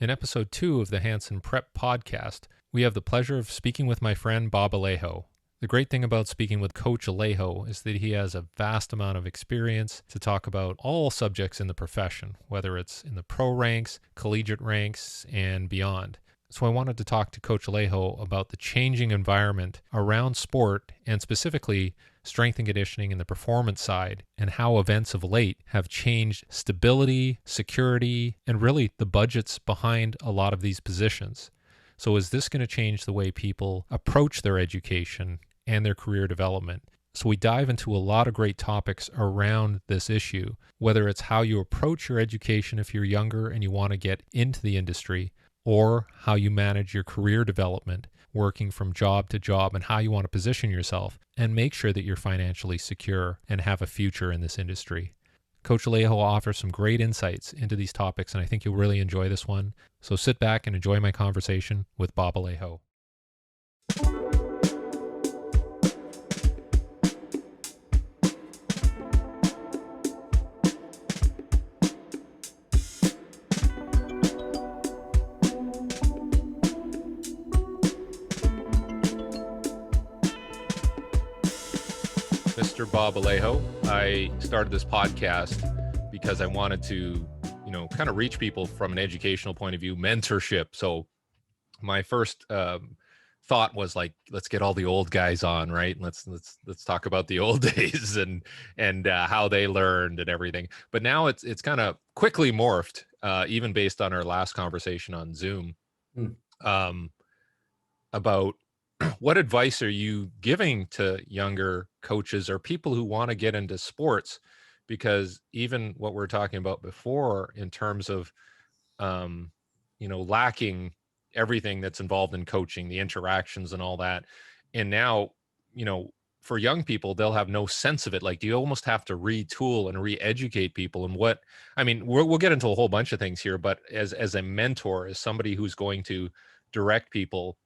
In episode 2 of the Hansen PREP podcast, we have the pleasure of speaking with my friend Bob Alejo. The great thing about speaking with Coach Alejo is that he has a vast amount of experience to talk about all subjects in the profession, whether it's in the pro ranks, collegiate ranks, and beyond. So I wanted to talk to Coach Alejo about the changing environment around sport and specifically strength and conditioning and the performance side, and how events of late have changed stability, security, and really the budgets behind a lot of these positions. So is this going to change the way people approach their education and their career development? So we dive into a lot of great topics around this issue, whether it's how you approach your education if you're younger and you want to get into the industry, or how you manage your career development, working from job to job, and how you want to position yourself and make sure that you're financially secure and have a future in this industry. Coach Alejo offers some great insights into these topics, and I think you'll really enjoy this one. So sit back and enjoy my conversation with Bob Alejo. Mr. Bob Alejo. I started this podcast because I wanted to, kind of reach people from an educational point of view, mentorship. So my first thought was like, let's get all the old guys on, right? Let's talk about the old days and how they learned and everything. But now it's kind of quickly morphed, even based on our last conversation on Zoom, about what advice are you giving to younger coaches or people who want to get into sports? Because even what we're talking about before in terms of, lacking everything that's involved in coaching, the interactions and all that. And now, for young people, they'll have no sense of it. Like, you almost have to retool and re-educate people. And we'll get into a whole bunch of things here, but as a mentor, as somebody who's going to direct people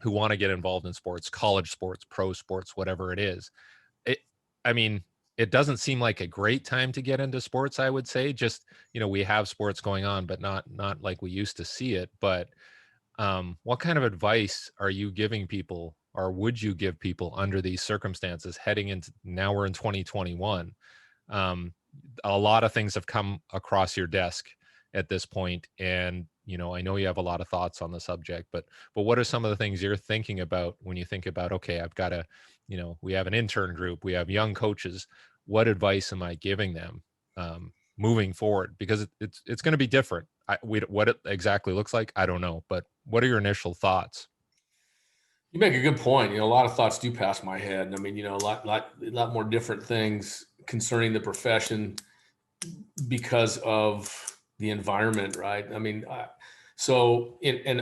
who want to get involved in sports, college sports, pro sports, whatever it is. It doesn't seem like a great time to get into sports, I would say. Just, we have sports going on, but not like we used to see it. But what kind of advice are you giving people, or would you give people under these circumstances heading into, now we're in 2021? A lot of things have come across your desk at this point, and I know you have a lot of thoughts on the subject, but what are some of the things you're thinking about when you think about, okay, I've got to, we have an intern group, we have young coaches, what advice am I giving them moving forward? Because it's going to be different. What it exactly looks like, I don't know, but what are your initial thoughts? You make a good point. A lot of thoughts do pass my head. A lot more different things concerning the profession because of the environment, right? And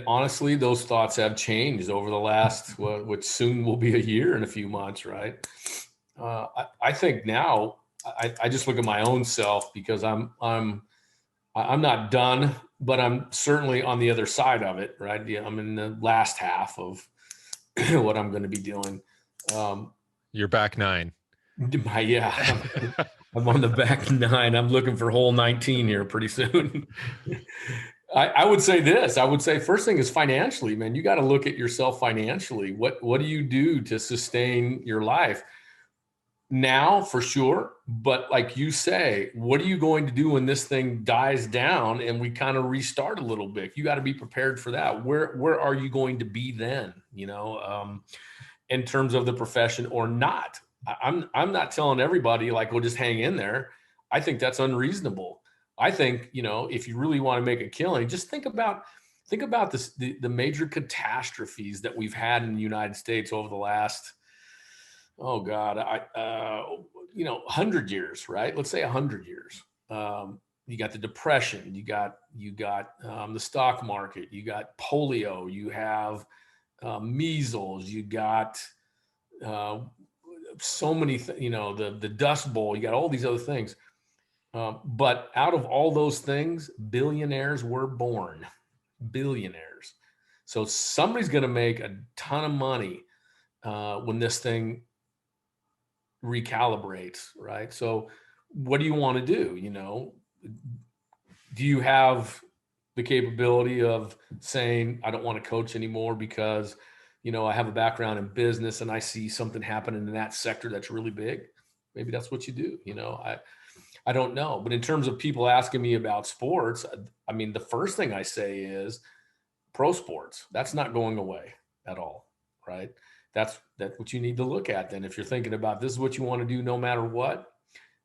honestly, those thoughts have changed over the last, which soon will be a year in a few months, right? I think now I just look at my own self, because I'm not done, but I'm certainly on the other side of it, right? Yeah, I'm in the last half of what I'm going to be doing. You're back 9. Yeah, I'm on the back 9. I'm looking for hole 19 here pretty soon. I would say this. I would say first thing is financially, man. You got to look at yourself financially. What do you do to sustain your life? Now, for sure. But like you say, what are you going to do when this thing dies down and we kind of restart a little bit? You got to be prepared for that. Where are you going to be then? In terms of the profession or not? I'm not telling everybody like, we'll just hang in there. I think that's unreasonable. I think, if you really want to make a killing, just think about this, the major catastrophes that we've had in the United States over the last, 100 years, right? Let's say 100 years. You got the Depression, you got the stock market, you got polio, you have measles, you got so many, the Dust Bowl, you got all these other things. But out of all those things, billionaires were born. Billionaires. So somebody's going to make a ton of money when this thing recalibrates, right? So what do you want to do? Do you have the capability of saying, I don't want to coach anymore because, I have a background in business and I see something happening in that sector that's really big. Maybe that's what you do. I don't know. But in terms of people asking me about sports, I mean, the first thing I say is pro sports. That's not going away at all, right? That's what you need to look at then. If you're thinking about this is what you want to do no matter what,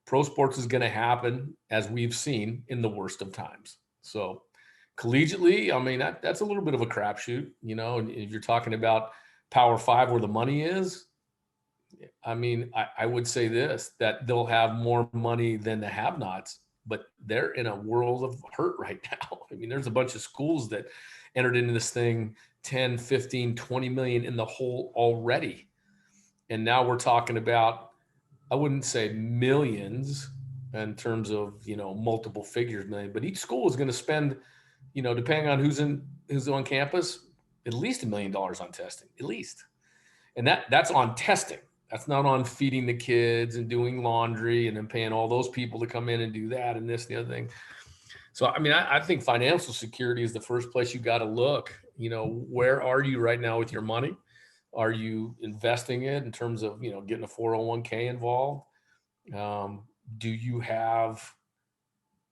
pro sports is going to happen as we've seen in the worst of times. So collegiately, I mean, that's a little bit of a crapshoot, and if you're talking about Power Five where the money is, I mean, I would say this, that they'll have more money than the have-nots, but they're in a world of hurt right now. I mean, there's a bunch of schools that entered into this thing 10, 15, 20 million in the hole already. And now we're talking about, I wouldn't say millions in terms of, multiple figures million, but each school is going to spend, depending on who's on campus, at least $1 million on testing, at least. And that's on testing. That's not on feeding the kids and doing laundry and then paying all those people to come in and do that and this and the other thing. So, I mean, I think financial security is the first place you got to look. Where are you right now with your money? Are you investing it in terms of, getting a 401k involved? Do you have,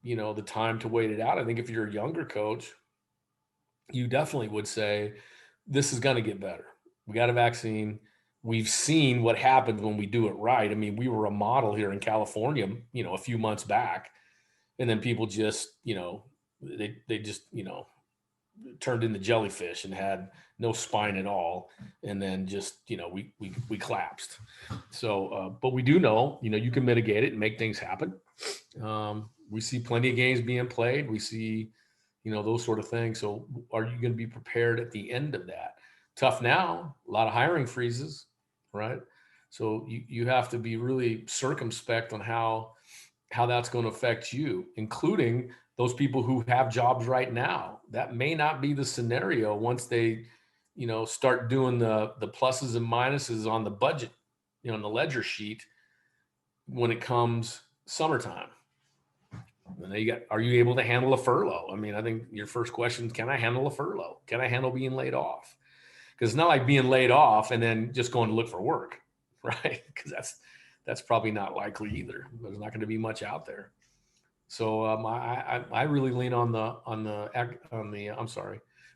the time to wait it out? I think if you're a younger coach, you definitely would say, this is going to get better. We got a vaccine. We've seen what happens when we do it right. I mean, we were a model here in California, a few months back, and then people just, they just, turned into jellyfish and had no spine at all. And then just, we collapsed. So, but we do know, you can mitigate it and make things happen. We see plenty of games being played. We see, those sort of things. So are you going to be prepared at the end of that? Tough now, a lot of hiring freezes, right? So you have to be really circumspect on how that's going to affect you, including those people who have jobs right now. That may not be the scenario once they, start doing the pluses and minuses on the budget, on the ledger sheet when it comes summertime. And then are you able to handle a furlough? I mean, I think your first question, can I handle a furlough? Can I handle being laid off? Because it's not like being laid off and then just going to look for work, right? Because that's probably not likely either. There's not going to be much out there. So I really lean on the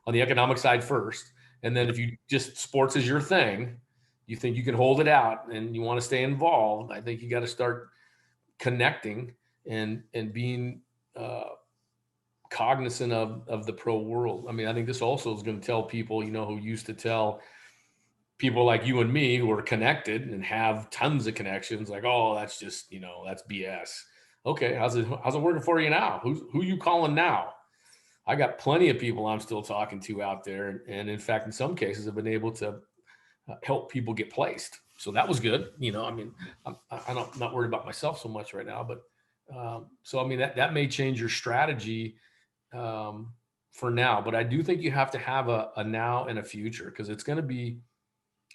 economic side first, and then if you just sports is your thing, you think you can hold it out and you want to stay involved. I think you got to start connecting and being cognizant of the pro world. I mean, I think this also is going to tell people, who used to tell people like you and me who are connected and have tons of connections, like, oh, that's just, that's BS. Okay, how's it working for you now? Who you calling now? I got plenty of people I'm still talking to out there, and in fact, in some cases, have been able to help people get placed. So that was good. I mean, I'm not worried about myself so much right now, but so I mean that may change your strategy for now. But I do think you have to have a now and a future, because it's going to be,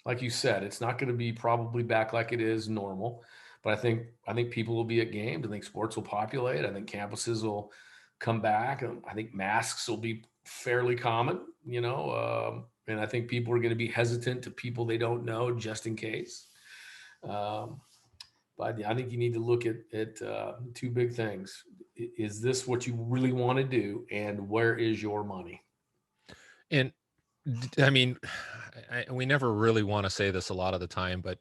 like you said, it's not going to be probably back like it is normal. But I think people will be at games. I think sports will populate. I think campuses will come back. I think masks will be fairly common, and I think people are going to be hesitant to people they don't know just in case. But I think you need to look at two big things. Is this what you really want to do? And where is your money? And I mean, we never really want to say this a lot of the time, but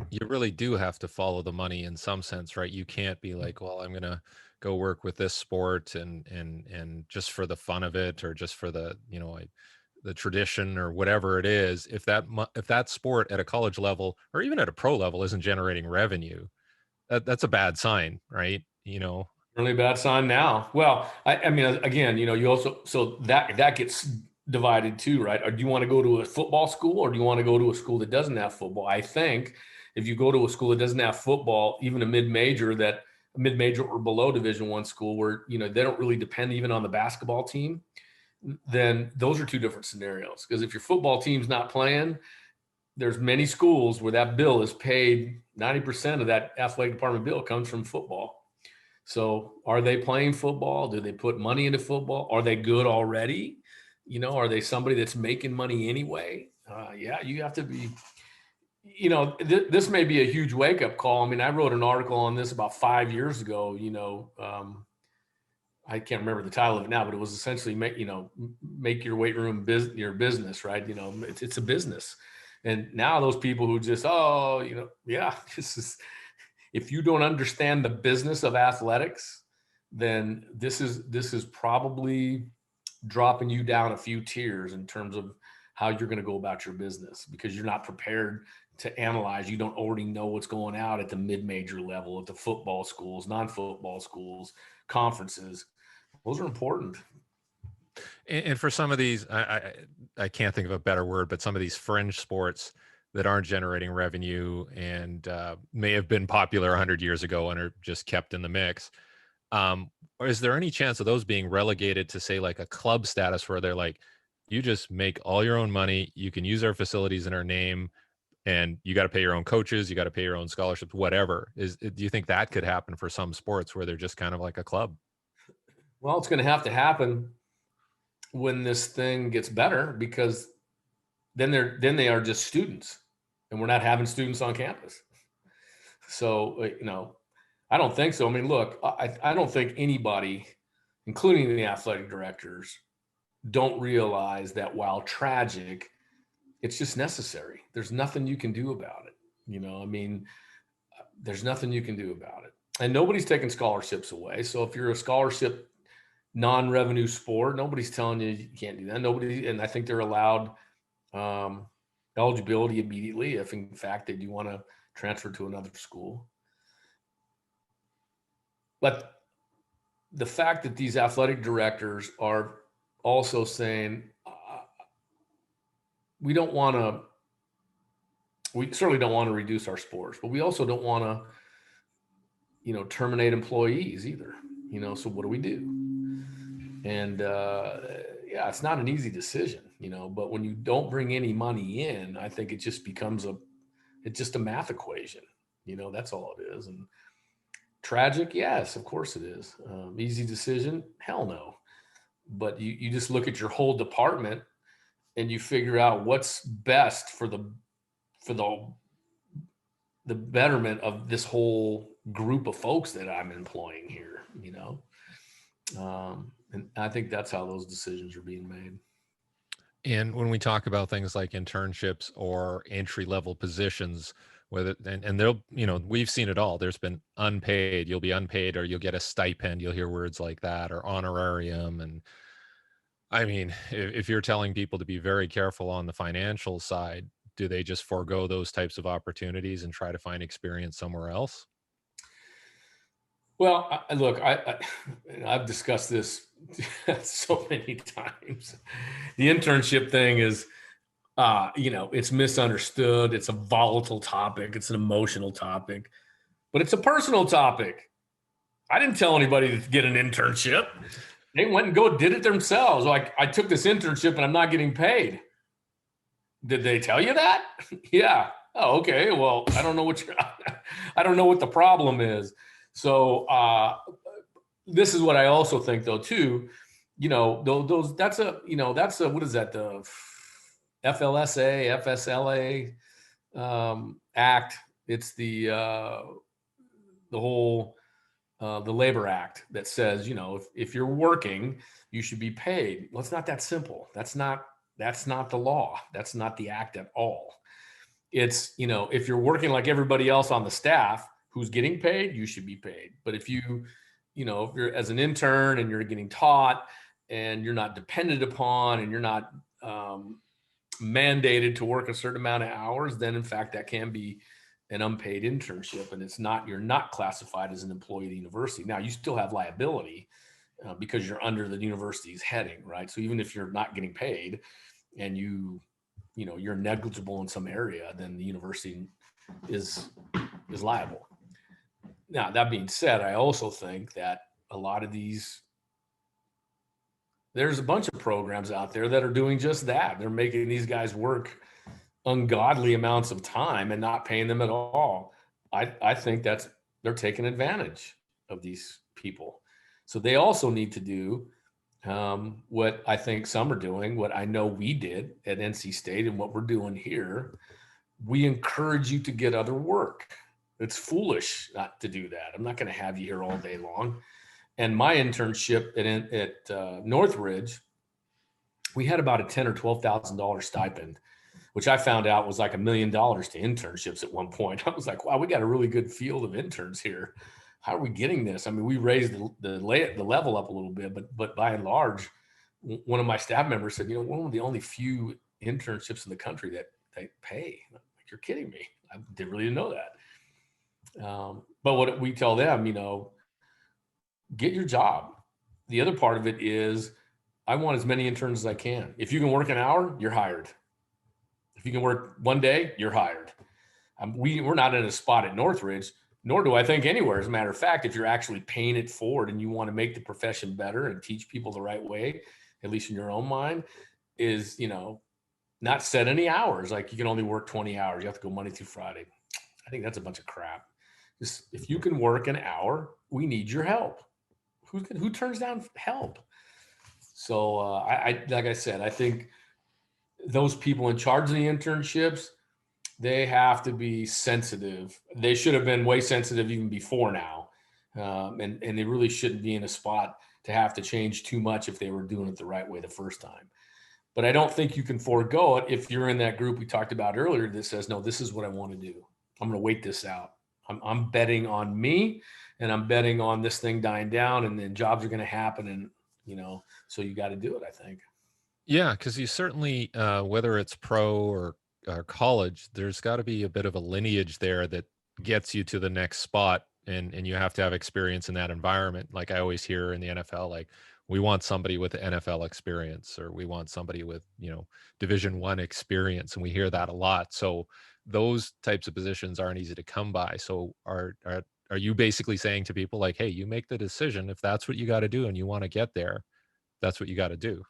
you really do have to follow the money in some sense, right? You can't be like, well, I'm going to go work with this sport and just for the fun of it, or just for the, the tradition or whatever it is. If that sport at a college level or even at a pro level isn't generating revenue, that's a bad sign, right? Really bad sign now. Well, I mean, again, you also, so that gets divided too, right? Or do you want to go to a football school, or do you want to go to a school that doesn't have football? I think if you go to a school that doesn't have football, even a mid-major or below Division I school where, they don't really depend even on the basketball team, then those are two different scenarios. Because if your football team's not playing, there's many schools where that bill is paid, 90% of that athletic department bill comes from football. So are they playing football? Do they put money into football? Are they good already? Are they somebody that's making money anyway? Yeah, you have to be, this may be a huge wake up call. I mean, I wrote an article on this about 5 years ago, I can't remember the title of it now, but it was essentially make your weight room your business, right? It's a business. And now those people who just, yeah, this is, if you don't understand the business of athletics, then this is probably dropping you down a few tiers in terms of how you're going to go about your business, because you're not prepared to analyze. You don't already know what's going out at the mid-major level, at the football schools, non-football schools, conferences. Those are important. And for some of these, I can't think of a better word, but some of these fringe sports that aren't generating revenue and may have been popular 100 years ago and are just kept in the mix. Or is there any chance of those being relegated to, say, like a club status where they're like, you just make all your own money, you can use our facilities in our name, and you got to pay your own coaches, you got to pay your own scholarships, whatever? Do you think that could happen for some sports where they're just kind of like a club? Well, it's going to have to happen when this thing gets better, because then they are just students, and we're not having students on campus. So, I don't think so. I mean, look, I don't think anybody, including the athletic directors, don't realize that while tragic, it's just necessary. There's nothing you can do about it. I mean, there's nothing you can do about it. And nobody's taking scholarships away. So if you're a scholarship non-revenue sport, nobody's telling you can't do that. Nobody, and I think they're allowed eligibility immediately if in fact they do want to transfer to another school. But the fact that these athletic directors are also saying, we certainly don't want to reduce our sports, but we also don't want to, terminate employees either. So what do we do? And yeah, it's not an easy decision, but when you don't bring any money in, I think it just becomes it's just a math equation. That's all it is. And tragic, yes, of course it is. Easy decision? Hell no. But you just look at your whole department and you figure out what's best for the betterment of this whole group of folks that I'm employing here, and I think that's how those decisions are being made. And when we talk about things like internships or entry level positions, whether and they'll, we've seen it all. There's been unpaid, you'll be unpaid, or you'll get a stipend. You'll hear words like that, or honorarium. And I mean, if you're telling people to be very careful on the financial side, do they just forego those types of opportunities and try to find experience somewhere else? Well, look, I've discussed this so many times. The internship thing is, it's misunderstood. It's a volatile topic. It's an emotional topic, but it's a personal topic. I didn't tell anybody to get an internship. They went and did it themselves. Like, I took this internship and I'm not getting paid. Did they tell you that? Yeah. Oh, okay. Well, I don't know I don't know what the problem is. So this is what I also think, though, too. That's what is that? The FSLA act. It's the whole the Labor Act that says, if you're working, you should be paid. Well, it's not that simple. That's not the law. That's not the act at all. It's, if you're working like everybody else on the staff who's getting paid, you should be paid. But if if you're as an intern and you're getting taught and you're not dependent upon and you're not mandated to work a certain amount of hours, then in fact that can be an unpaid internship, and you're not classified as an employee of the university. Now, you still have liability because you're under the university's heading, right? So even if you're not getting paid and you're negligible in some area, then the university is liable. Now, that being said, I also think that a lot of there's a bunch of programs out there that are doing just that. They're making these guys work ungodly amounts of time and not paying them at all. I think they're taking advantage of these people. So they also need to do what I think some are doing, what I know we did at NC State and what we're doing here. We encourage you to get other work. It's foolish not to do that. I'm not going to have you here all day long. And my internship at Northridge, we had about a $10,000 or $12,000 stipend, which I found out was like $1 million to internships at one point. I was like, wow, we got a really good field of interns here. How are we getting this? I mean, we raised the level up a little bit, but by and large, one of my staff members said, one of the only few internships in the country that they pay. Like, you're kidding me. I didn't really know that. But what we tell them, get your job. The other part of it is I want as many interns as I can. If you can work an hour, you're hired. If you can work one day, you're hired. We're not in a spot at Northridge, nor do I think anywhere. As a matter of fact, if you're actually paying it forward and you want to make the profession better and teach people the right way, at least in your own mind, is, not set any hours. Like you can only work 20 hours. You have to go Monday through Friday. I think that's a bunch of crap. Just, if you can work an hour, we need your help. Who turns down help? So like I said, I think those people in charge of the internships, they have to be sensitive. They should have been way sensitive even before now. And they really shouldn't be in a spot to have to change too much if they were doing it the right way the first time. But I don't think you can forego it if you're in that group we talked about earlier that says, no, this is what I want to do. I'm going to wait this out. I'm betting on me, and I'm betting on this thing dying down, and then jobs are going to happen. And, so you got to do it, I think. Yeah, because you certainly, whether it's pro or college, there's got to be a bit of a lineage there that gets you to the next spot, and you have to have experience in that environment. Like I always hear in the NFL, like we want somebody with NFL experience, or we want somebody with Division I experience, and we hear that a lot. So those types of positions aren't easy to come by. So are you basically saying to people like, hey, you make the decision if that's what you got to do and you want to get there, that's what you got to do?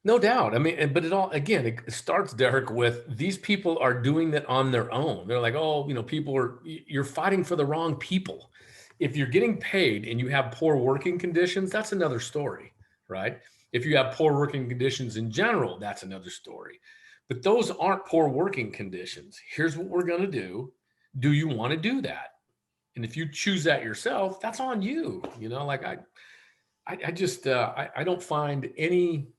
No doubt. I mean, but it starts, Derek, with these people are doing that on their own. They're like, oh, you're fighting for the wrong people. If you're getting paid and you have poor working conditions, that's another story, right? If you have poor working conditions in general, that's another story. But those aren't poor working conditions. Here's what we're going to do. Do you want to do that? And if you choose that yourself, that's on you. Like I just I don't find any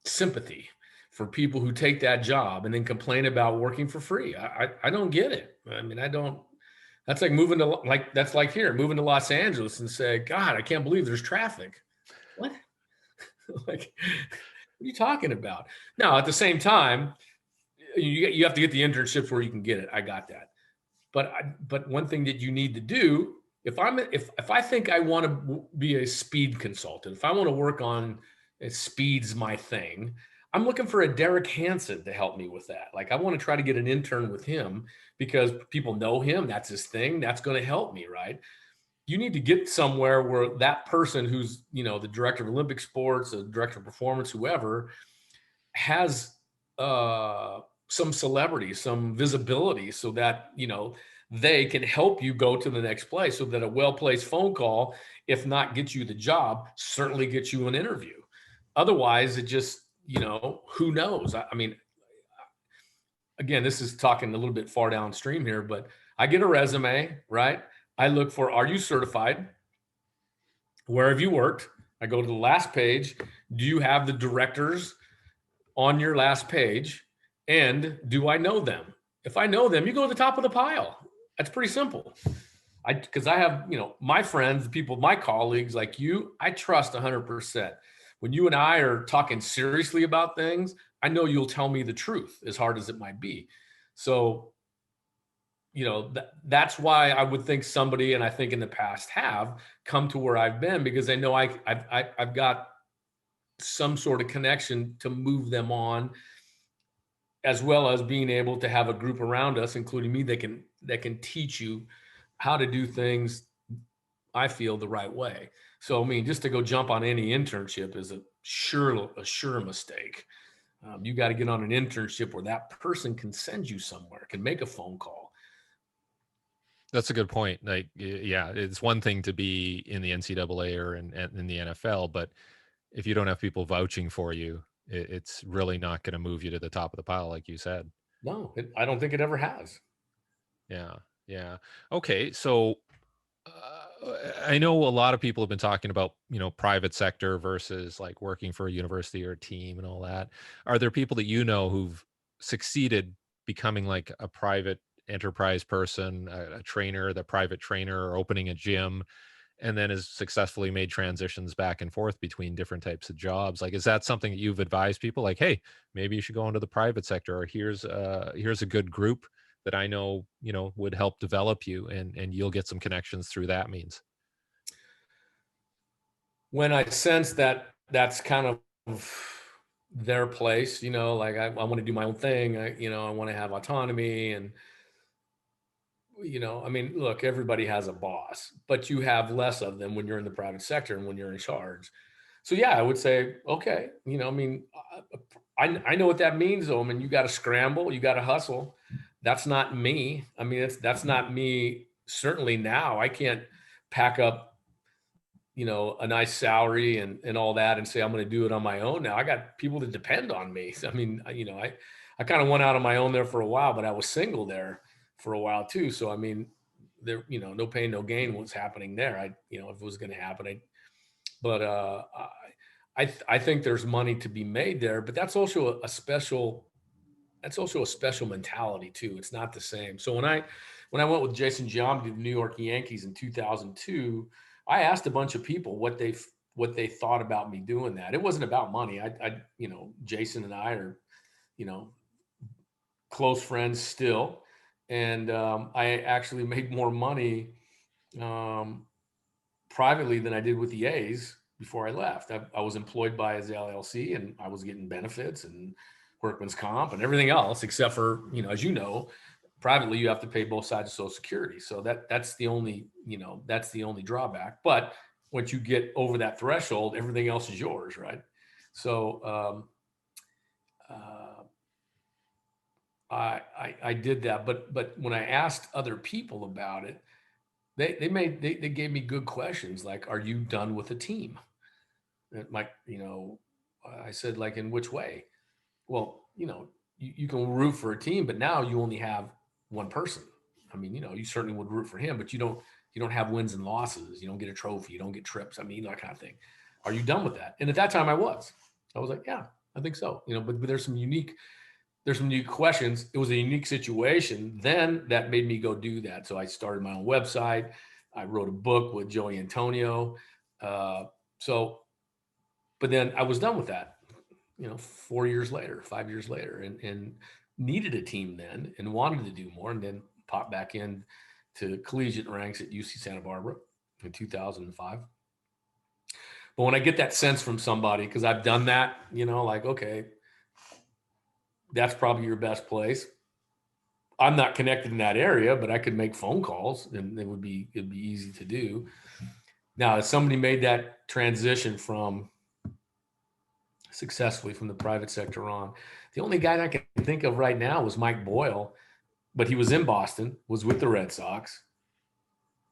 sympathy for people who take that job and then complain about working for free. I don't get it. I mean, I don't. That's like moving to moving to Los Angeles and say, God, I can't believe there's traffic. What? Like, what are you talking about? Now, at the same time, you have to get the internships where you can get it. I got that. But one thing that you need to do, if I think I want to be a speed consultant, if I want to work on speed's my thing, I'm looking for a Derek Hansen to help me with that. Like I want to try to get an intern with him because people know him. That's his thing. That's going to help me, right? You need to get somewhere where that person who's, the director of Olympic sports, the director of performance, whoever, has some celebrity, some visibility so that, they can help you go to the next place, so that a well-placed phone call, if not get you the job, certainly gets you an interview. Otherwise, it just, who knows? I mean, again, this is talking a little bit far downstream here, but I get a resume, right? I look for, are you certified? Where have you worked? I go to the last page. Do you have the directors on your last page? And do I know them? If I know them, you go to the top of the pile. That's pretty simple. Because I have, my friends, the people, my colleagues like you, I trust 100%. When you and I are talking seriously about things, I know you'll tell me the truth, as hard as it might be. So, that's why I would think somebody, and I think in the past have come to where I've been, because they know I've got some sort of connection to move them on, as well as being able to have a group around us, including me, that can teach you how to do things, I feel, the right way. So, I mean, just to go jump on any internship is a sure mistake. You got to get on an internship where that person can send you somewhere, can make a phone call. That's a good point. Like, yeah, it's one thing to be in the NCAA or in the NFL, but if you don't have people vouching for you, it's really not going to move you to the top of the pile, like you said. No, I don't think it ever has. Yeah. Yeah. Okay. So I know a lot of people have been talking about, private sector versus like working for a university or a team and all that. Are there people that you know who've succeeded becoming like a private enterprise person, a trainer, the private trainer, or opening a gym, and then has successfully made transitions back and forth between different types of jobs? Like, is that something that you've advised people? Like, hey, maybe you should go into the private sector, or here's a good group that I know, would help develop you, and you'll get some connections through that means. When I sense that that's kind of their place, like I want to do my own thing. I want to have autonomy and, I mean, look, everybody has a boss, but you have less of them when you're in the private sector and when you're in charge. So yeah, I would say, okay, I mean, I know what that means though. I mean, you got to scramble, you got to hustle. That's not me. I mean, that's not me. Certainly now, I can't pack up, a nice salary and all that and say I'm going to do it on my own. Now I got people that depend on me. I mean, I kind of went out on my own there for a while, but I was single there for a while too. So I mean, there, no pain, no gain was happening there. If it was going to happen, but I think there's money to be made there, but that's also that's also a special mentality too. It's not the same. So when I went with Jason Giambi to the New York Yankees in 2002, I asked a bunch of people what they thought about me doing that. It wasn't about money. Jason and I are, you know, close friends still, and I actually made more money um, privately than I did with the A's before I left. I was employed by his LLC, and I was getting benefits and workman's comp and everything else, except for, as privately you have to pay both sides of Social Security. So that's the only, that's the only drawback. But once you get over that threshold, everything else is yours, right? So I did that, but when I asked other people about it, they gave me good questions like, "Are you done with a team?" And I said, like, in which way? Well, you can root for a team, but now you only have one person. I mean, you certainly would root for him, but you don't have wins and losses. You don't get a trophy. You don't get trips. I mean, that kind of thing. Are you done with that? And at that time, I was like, yeah, I think so. But there's some unique questions. It was a unique situation then that made me go do that. So I started my own website. I wrote a book with Joey Antonio. So, but then I was done with that, 4 years later, 5 years later, and needed a team then and wanted to do more, and then popped back in to collegiate ranks at UC Santa Barbara in 2005. But when I get that sense from somebody, because I've done that, like, okay, that's probably your best place. I'm not connected in that area, but I could make phone calls and it'd be easy to do. Now, if somebody made that transition successfully from the private sector on, the only guy I can think of right now was Mike Boyle, but he was in Boston, was with the Red Sox.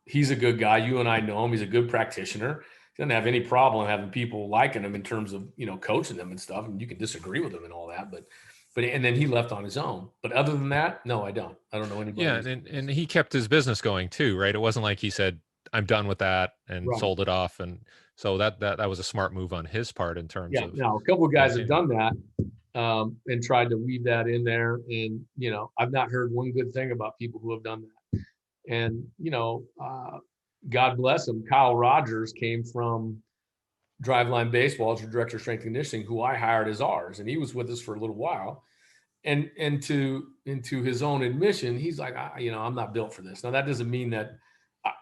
He's a good guy. You and I know him. He's a good practitioner. He doesn't have any problem having people liking him in terms of, coaching them and stuff. And you can disagree with him and all that, but and then he left on his own. But other than that, no, I don't. I don't know anybody. Yeah, and he kept his business going too, right? It wasn't like he said, "I'm done with that," and Right. sold it off, and so that was a smart move on his part in terms Yeah. of Now, a couple of guys have continuing. done that and tried to weave that in there. And, I've not heard one good thing about people who have done that. And, God bless him. Kyle Rogers came from Driveline Baseball as director of strength and conditioning, who I hired as ours. And he was with us for a little while. And into his own admission, he's like, I'm not built for this. Now, that doesn't mean that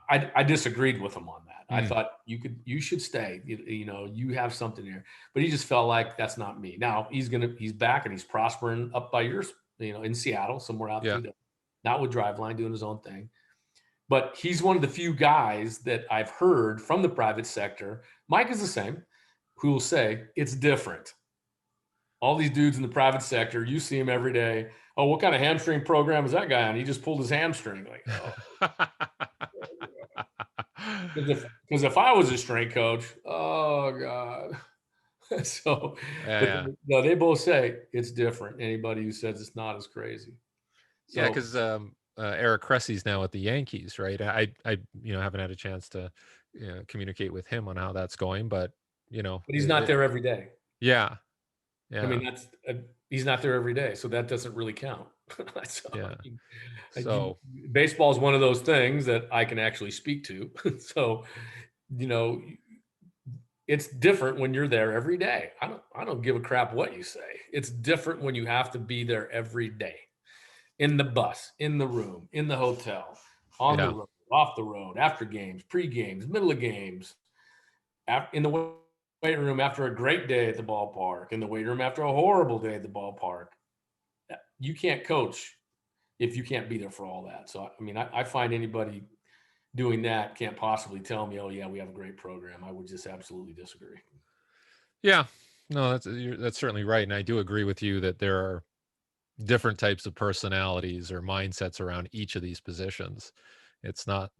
I disagreed with him on that. I Mm, thought you should stay. You have something here, but he just felt like that's not me. Now he's back and he's prospering up by yours, in Seattle, somewhere out yeah. through there, not with Driveline, doing his own thing. But he's one of the few guys that I've heard from the private sector. Mike is the same, who will say it's different. All these dudes in the private sector, you see them every day. Oh, what kind of hamstring program is that guy on? He just pulled his hamstring. Like, oh, because if I was a strength coach, oh God. So, Yeah, but yeah. no, they both say it's different. Anybody who says it's not is crazy. Yeah, So, because Eric Cressy's now at the Yankees, right? I haven't had a chance to communicate with him on how that's going, but but he's not there every day. yeah, I yeah, mean, he's not there every day, so that doesn't really count. So, yeah. you, So baseball is one of those things that I can actually speak to. So, you know, it's different when you're there every day. I don't give a crap what you say. It's different when you have to be there every day. In the bus, in the room, in the hotel, on the yeah, road, off the road, after games, pre-games, middle of games, in the weight room after a great day at the ballpark, in the weight room after a horrible day at the ballpark. You can't coach if you can't be there for all that. So, I mean, I find anybody doing that can't possibly tell me, oh, yeah, we have a great program. I would just absolutely disagree. yeah. No, that's certainly right, and I do agree with you that there are different types of personalities or mindsets around each of these positions. It's not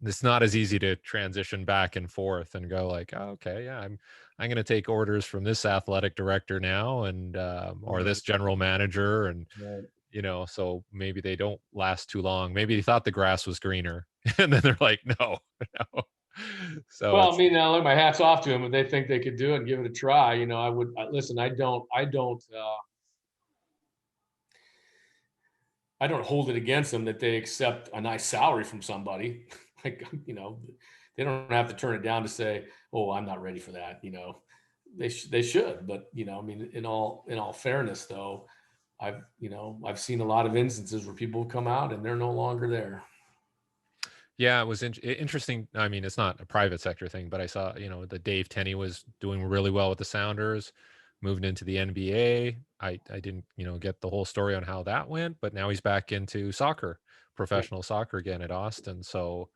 as easy to transition back and forth and go like, oh, okay, yeah, I'm going to take orders from this athletic director now, and or Right. this general manager, and Right. so maybe they don't last too long. Maybe they thought the grass was greener, and then they're like, no, no. So Well, I it's mean, I look, my hat's off to them. If they think they could do it and give it a try, I would listen. I don't hold it against them that they accept a nice salary from somebody. Like, they don't have to turn it down to say, "Oh, I'm not ready for that." They should, but I mean, in all fairness, though, I've seen a lot of instances where people have come out and they're no longer there. Yeah, it was interesting. I mean, it's not a private sector thing, but I saw, that Dave Tenney was doing really well with the Sounders, moving into the NBA. I didn't, get the whole story on how that went, but now he's back into soccer, Yeah. professional soccer again at Austin. So,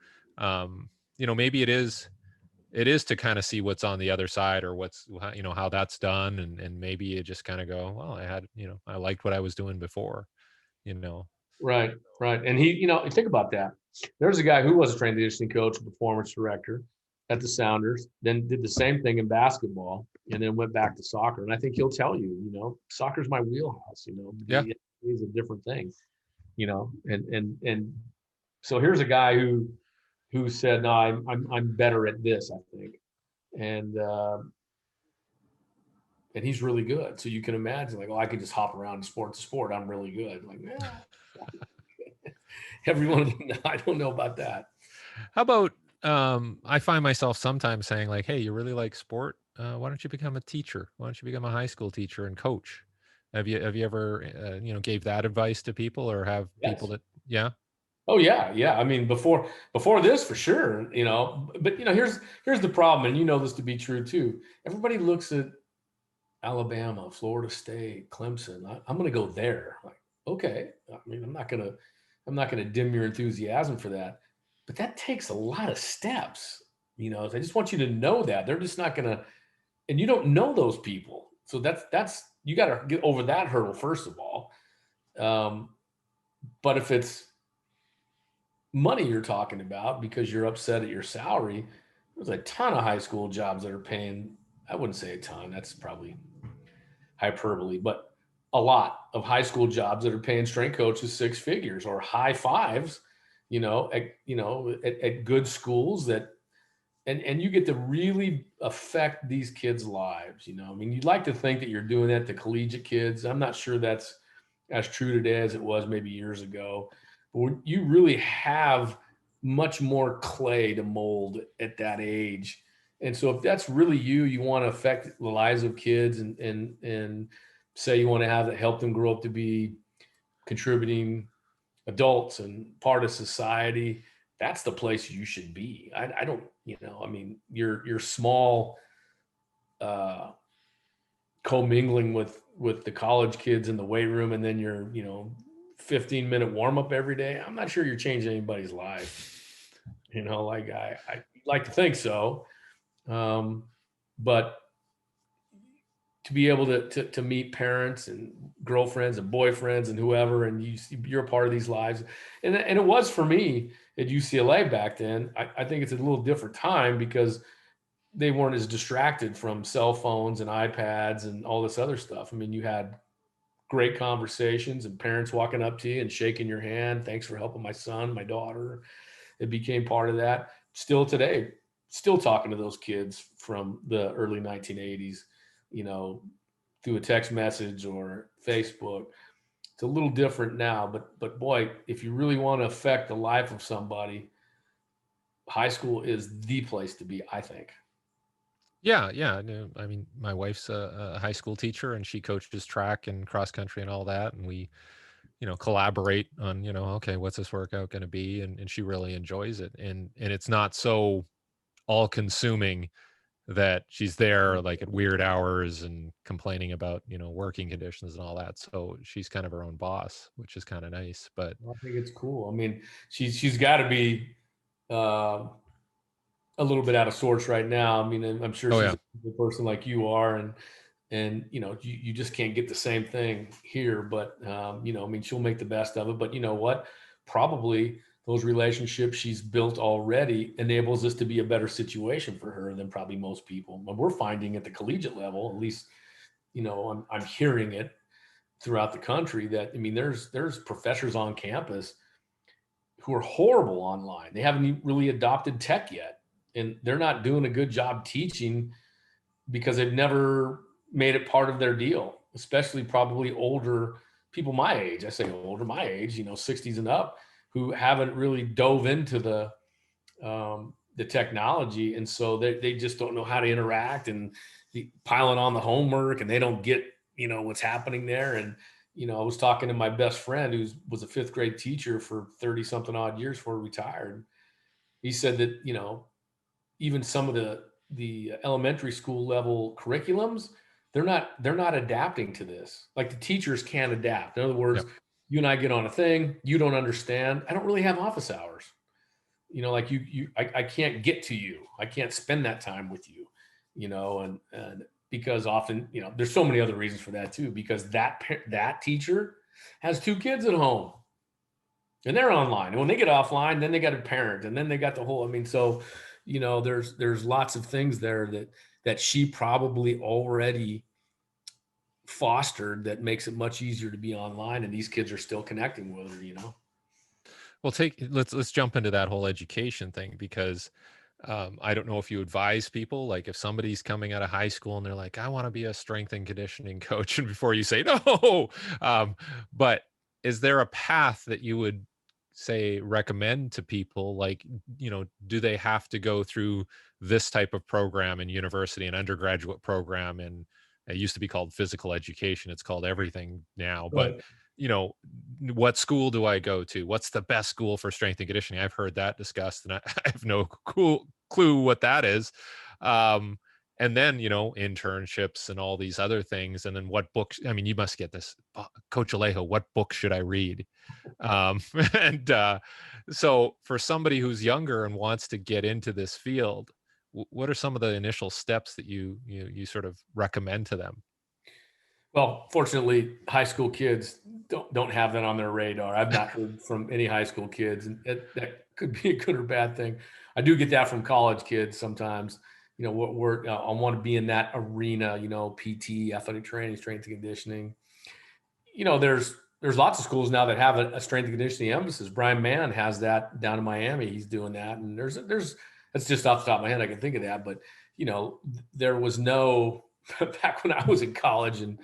maybe it is to kind of see what's on the other side, or how that's done, and maybe you just kind of go, well, I liked what I was doing before, you know. Right, right. And think about that. There's a guy who was a strength and conditioning coach and performance director at the Sounders, then did the same thing in basketball, and then went back to soccer. And I think he'll tell you, soccer's my wheelhouse. Yeah. The NBA is a different thing. And so here's a guy who said, no, I'm better at this, I think, and and he's really good. So you can imagine, like, oh, I can just hop around sport to sport. I'm really good. Like, yeah, everyone, I don't know about that. How about I find myself sometimes saying like, "Hey, you really like sport? Why don't you become a teacher? Why don't you become a high school teacher and coach?" Have you ever gave that advice to people, or have people Yes. that yeah Oh yeah, yeah. I mean, before this, for sure. But here's the problem, and you know this to be true too. Everybody looks at Alabama, Florida State, Clemson. I'm going to go there. Like, okay. I mean, I'm not gonna dim your enthusiasm for that, but that takes a lot of steps. I just want you to know that they're just not gonna, and you don't know those people, so that's you got to get over that hurdle first of all. Um, but if it's money you're talking about because you're upset at your salary, there's a ton of high school jobs that are paying. I wouldn't say a ton. That's probably hyperbole, but a lot of high school jobs that are paying strength coaches six figures or high fives, at good schools that, and you get to really affect these kids' lives. I mean, you'd like to think that you're doing that to collegiate kids. I'm not sure that's as true today as it was maybe years ago, but you really have much more clay to mold at that age. And so if that's really you want to affect the lives of kids and say you want to help them grow up to be contributing adults and part of society, that's the place you should be. I don't, I mean, you're small, uh, commingling with the college kids in the weight room, and then your 15-minute warm up every day. I'm not sure you're changing anybody's life. Like I like to think so, but to be able to meet parents and girlfriends and boyfriends and whoever, and you're a part of these lives. And it was for me at UCLA back then. I think it's a little different time because they weren't as distracted from cell phones and iPads and all this other stuff. I mean, you had great conversations and parents walking up to you and shaking your hand. Thanks for helping my son, my daughter. It became part of that. Still today, still talking to those kids from the early 1980s, through a text message or Facebook. It's a little different now, but boy, if you really want to affect the life of somebody, high school is the place to be, I think. Yeah, yeah. No, I mean, my wife's a high school teacher, and she coaches track and cross country and all that. And we, collaborate on, okay, what's this workout going to be? And she really enjoys it. And it's not so all consuming that she's there like at weird hours and complaining about, working conditions and all that. So she's kind of her own boss, which is kind of nice. But I think it's cool. I mean, she's got to be uh, a little bit out of sorts right now. I mean, I'm sure oh she's yeah, a person like you are, and you just can't get the same thing here. But I mean, she'll make the best of it. But you know what? Probably those relationships she's built already enables this to be a better situation for her than probably most people. But we're finding at the collegiate level, at least, I'm hearing it throughout the country that, I mean, there's professors on campus who are horrible online. They haven't really adopted tech yet, and they're not doing a good job teaching because they've never made it part of their deal, especially probably older people my age. I say older, my age, 60s and up, who haven't really dove into the technology. And so they just don't know how to interact, and piling on the homework, and they don't get, what's happening there. And, I was talking to my best friend who was a fifth grade teacher for 30 something odd years before he retired. He said that, even some of the elementary school level curriculums, they're not adapting to this. Like the teachers can't adapt. In other words, yep. you and I get on a thing, you don't understand. I don't really have office hours. Like I can't get to you. I can't spend that time with you, and because often, there's so many other reasons for that too, because that teacher has two kids at home and they're online. And when they get offline, then they got a parent, and then they got the whole, I mean, so, there's lots of things there that she probably already fostered that makes it much easier to be online, and these kids are still connecting with her. Well, let's jump into that whole education thing, because I don't know if you advise people, like if somebody's coming out of high school and they're like, I want to be a strength and conditioning coach, and before you say no, but is there a path that you would say recommend to people? Like, do they have to go through this type of program in university, an undergraduate program? And it used to be called physical education, it's called everything now. But But you know what school do I go to? What's the best school for strength and conditioning? I've heard that discussed, and I have no clue what that is. And then, internships and all these other things. And then what books? I mean, you must get this, Coach Alejo, what book should I read? Um, and so for somebody who's younger and wants to get into this field, what are some of the initial steps that you sort of recommend to them? well, fortunately, high school kids don't have that on their radar. I've not heard from any high school kids, and that could be a good or bad thing. I do get that from college kids sometimes. I want to be in that arena. PT, athletic training, strength and conditioning. There's lots of schools now that have a strength and conditioning emphasis. Brian Mann has that down in Miami. He's doing that, and there's that's just off the top of my head. I can think of that, but there was no back when I was in college and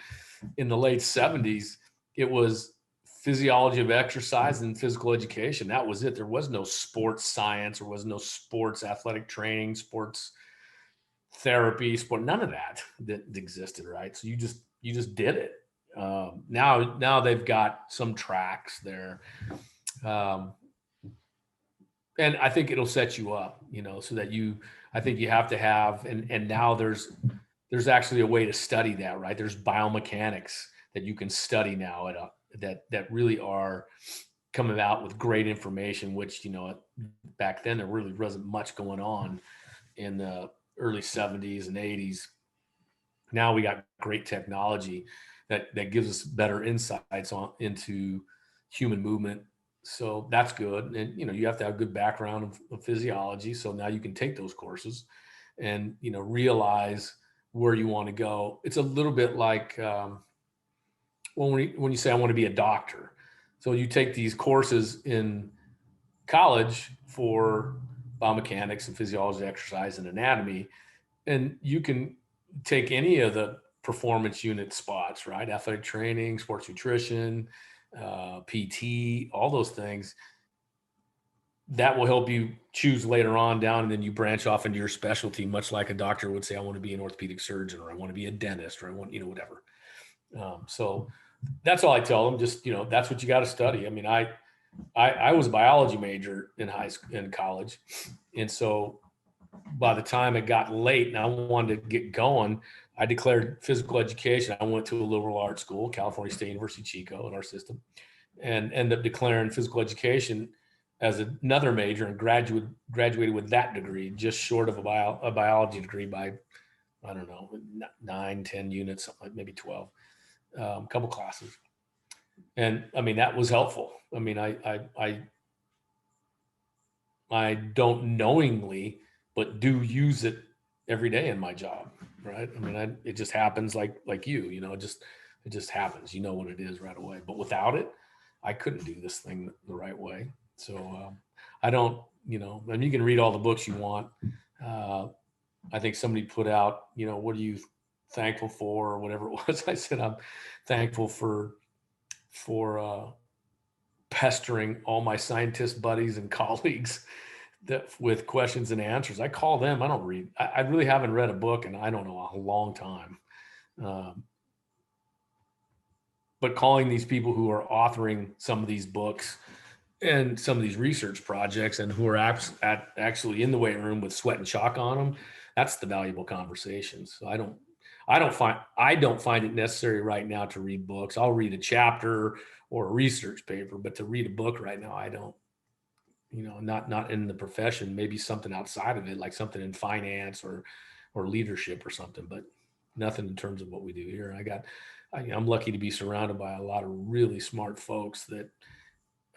in the late 70s, it was physiology of exercise and physical education. That was it. There was no sports science, there was no sports athletic training, sports therapy, none of that existed, right? So you just did it. Now they've got some tracks there, um, and I think it'll set you up, so that I think you have to have, and now there's actually a way to study that, right? There's biomechanics that you can study now that really are coming out with great information, which, back then there really wasn't much going on in the early 70s and 80s. Now we got great technology that gives us better insights into human movement. So that's good. And, you have to have good background of physiology. So now you can take those courses and, realize where you want to go. It's a little bit like, when you say, I want to be a doctor. So you take these courses in college for biomechanics and physiology, exercise, and anatomy, and you can take any of the performance unit spots, right? Athletic training, sports nutrition, PT, all those things. That will help you choose later on down, and then you branch off into your specialty, much like a doctor would say, I want to be an orthopedic surgeon, or I want to be a dentist, or I want, whatever. So that's all I tell them. Just, that's what you got to study. I mean, I was a biology major in college. And so by the time it got late and I wanted to get going, I declared physical education. I went to a liberal arts school, California State University, Chico, in our system, and ended up declaring physical education as another major, and graduated with that degree, just short of a biology degree by, I don't know, 9, 10 units, something like maybe 12, a couple classes. And I mean, that was helpful. I mean, I don't knowingly, but do use it every day in my job, right? I mean, it just happens like you, it just happens. You know what it is right away. But without it, I couldn't do this thing the right way. So I don't, I mean, you can read all the books you want. I think somebody put out, what are you thankful for, or whatever it was. I said, I'm thankful for pestering all my scientist buddies and colleagues with questions and answers. I call them. I don't read. I really haven't read a book in, I don't know, a long time. But calling these people who are authoring some of these books and some of these research projects, and who are actually in the weight room with sweat and chalk on them, that's the valuable conversations. So I don't find it necessary right now to read books. I'll read a chapter or a research paper, but to read a book right now, I don't. Not in the profession, maybe something outside of it, like something in finance or leadership or something, but nothing in terms of what we do here. I'm lucky to be surrounded by a lot of really smart folks that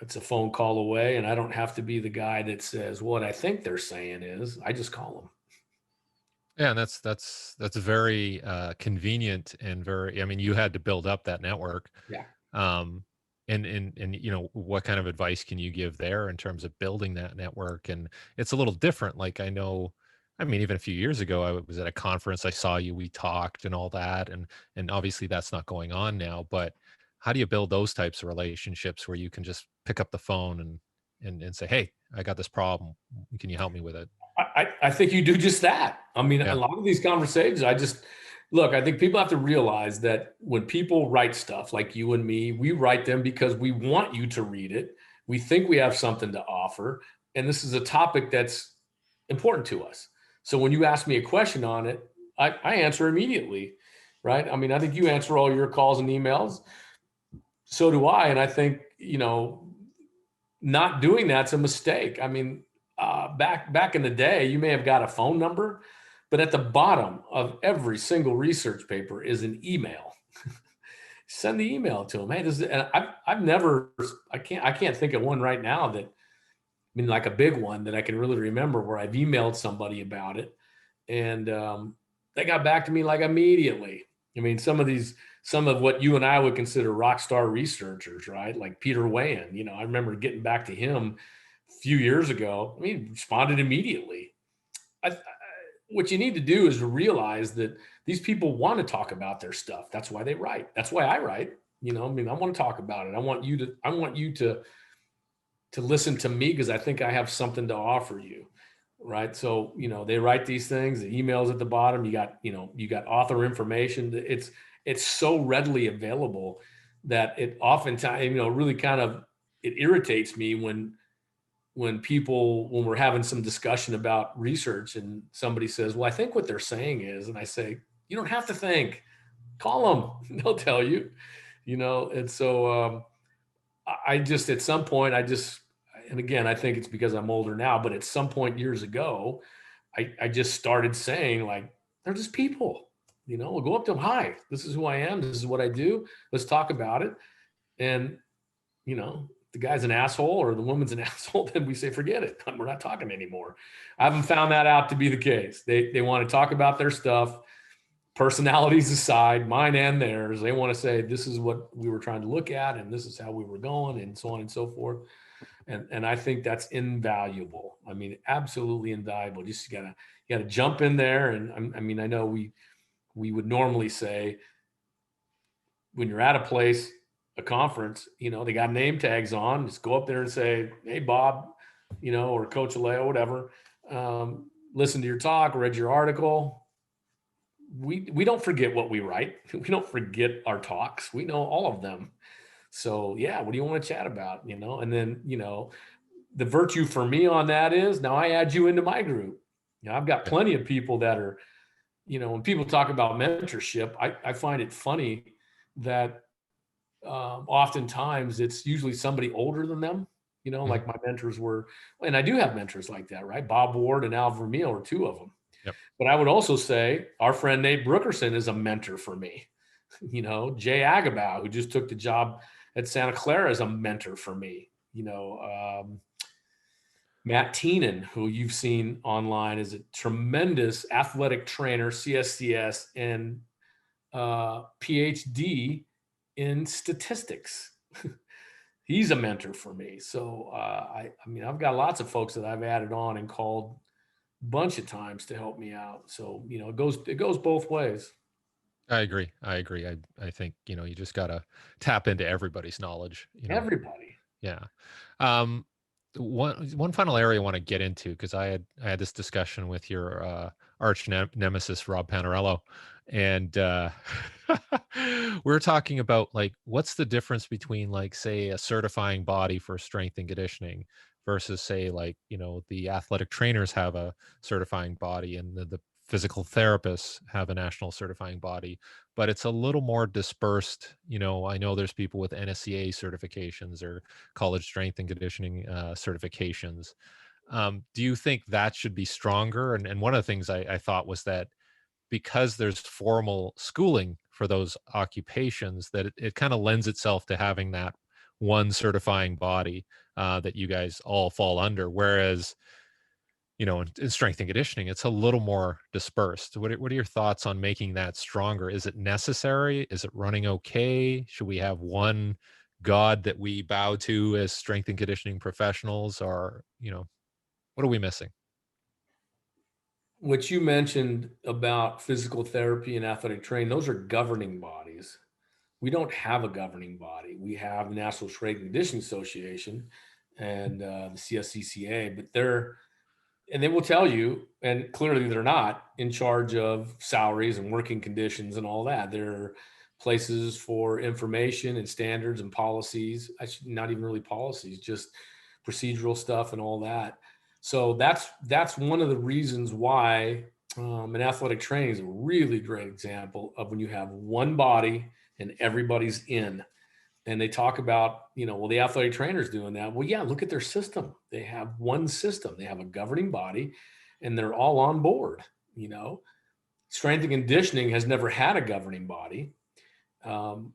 it's a phone call away, and I don't have to be the guy that says what I think they're saying is. I just call them. Yeah, and that's very convenient, and very. I mean, you had to build up that network. Yeah. And what kind of advice can you give there in terms of building that network? And it's a little different. Like, I know, I mean, even a few years ago, I was at a conference, I saw you, we talked and all that, and obviously that's not going on now. But how do you build those types of relationships where you can just pick up the phone and say, hey, I got this problem, can you help me with it? I think you do just that. I mean, a Yeah. lot of these conversations, I think people have to realize that when people write stuff like you and me, we write them because we want you to read it. We think we have something to offer. And this is a topic that's important to us. So when you ask me a question on it, I answer immediately, right? I mean, I think you answer all your calls and emails. So do I. And I think, not doing that's a mistake. I mean, back in the day, you may have got a phone number, but at the bottom of every single research paper is an email. Send the email to them. Hey, and I can't think of one right now that, I mean, like a big one that I can really remember where I've emailed somebody about it, and they got back to me like immediately. I mean, some of what you and I would consider rock star researchers, right? Like Peter Weyand, I remember getting back to him a few years ago. I mean, responded immediately. What you need to do is realize that these people want to talk about their stuff. That's why they write. That's why I write. I mean, I want to talk about it. I want you to listen to me because I think I have something to offer you. Right. So, they write these things, the emails at the bottom, you got author information. It's so readily available that it oftentimes, really kind of, it irritates me when we're having some discussion about research and somebody says, well, I think what they're saying is, and I say, you don't have to think, call them, they'll tell you, and so I just, at some point, and again, I think it's because I'm older now, but at some point years ago, I just started saying, like, they're just people. We'll go up to them. Hi, this is who I am. This is what I do. Let's talk about it. And, the guy's an asshole or the woman's an asshole, then we say, forget it. We're not talking anymore. I haven't found that out to be the case. They want to talk about their stuff, personalities aside, mine and theirs. They want to say, this is what we were trying to look at, and this is how we were going, and so on and so forth. And I think that's invaluable. I mean, absolutely invaluable. Just you gotta jump in there. And I mean, I know we would normally say when you're at a place, a conference, they got name tags on, just go up there and say, hey, Bob, or Coach Alejo, whatever. Listen to your talk, read your article. We don't forget what we write. We don't forget our talks. We know all of them. So yeah, what do you want to chat about? And then, the virtue for me on that is now I add you into my group. I've got plenty of people that are, when people talk about mentorship, I find it funny that oftentimes it's usually somebody older than them, like my mentors were, and I do have mentors like that, right? Bob Ward and Al Vermeil are two of them. Yep. But I would also say our friend Nate Brookerson is a mentor for me. Jay Agabau, who just took the job at Santa Clara, is a mentor for me. Matt Teenan, who you've seen online, is a tremendous athletic trainer, CSCS, and PhD in statistics. He's a mentor for me. So I mean, I've got lots of folks that I've added on and called a bunch of times to help me out. So it goes both ways. I agree. I think, you just got to tap into everybody's knowledge, Everybody. Yeah. One final area I want to get into, because I had this discussion with your arch nemesis Rob Panarello, and we were talking about like what's the difference between like say a certifying body for strength and conditioning versus say like the athletic trainers have a certifying body and the physical therapists have a national certifying body, but it's a little more dispersed. I know there's people with NSCA certifications or college strength and conditioning certifications. Do you think that should be stronger? And one of the things I thought was that because there's formal schooling for those occupations, that it kind of lends itself to having that one certifying body that you guys all fall under. Whereas, in strength and conditioning, it's a little more dispersed. What are your thoughts on making that stronger? Is it necessary? Is it running okay? Should we have one God that we bow to as strength and conditioning professionals? Or, what are we missing? What you mentioned about physical therapy and athletic training, those are governing bodies. We don't have a governing body. We have the National Strength and Conditioning Association and the CSCCA, but they will tell you, and clearly they're not in charge of salaries and working conditions and all that. They're places for information and standards and policies. Not even really policies, just procedural stuff and all that. So that's one of the reasons why an athletic training is a really great example of when you have one body and everybody's in. And they talk about, well, the athletic trainer's doing that. Well, yeah, look at their system. They have one system. They have a governing body and they're all on board. Strength and conditioning has never had a governing body. And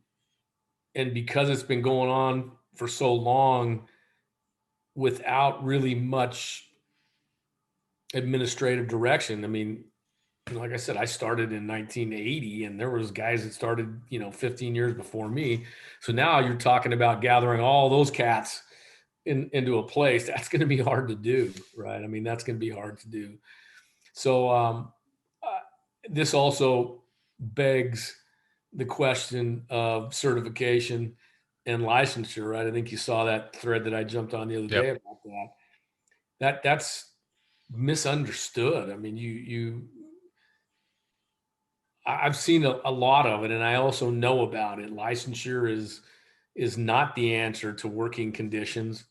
because it's been going on for so long without really much administrative direction. I mean, like I said, I started in 1980 and there was guys that started, 15 years before me. So now you're talking about gathering all those cats into a place. That's going to be hard to do, right? I mean, that's going to be hard to do. So this also begs the question of certification and licensure, right? I think you saw that thread that I jumped on the other day about that. That's misunderstood. I mean, I've seen a lot of it, and I also know about it. Licensure is not the answer to working conditions.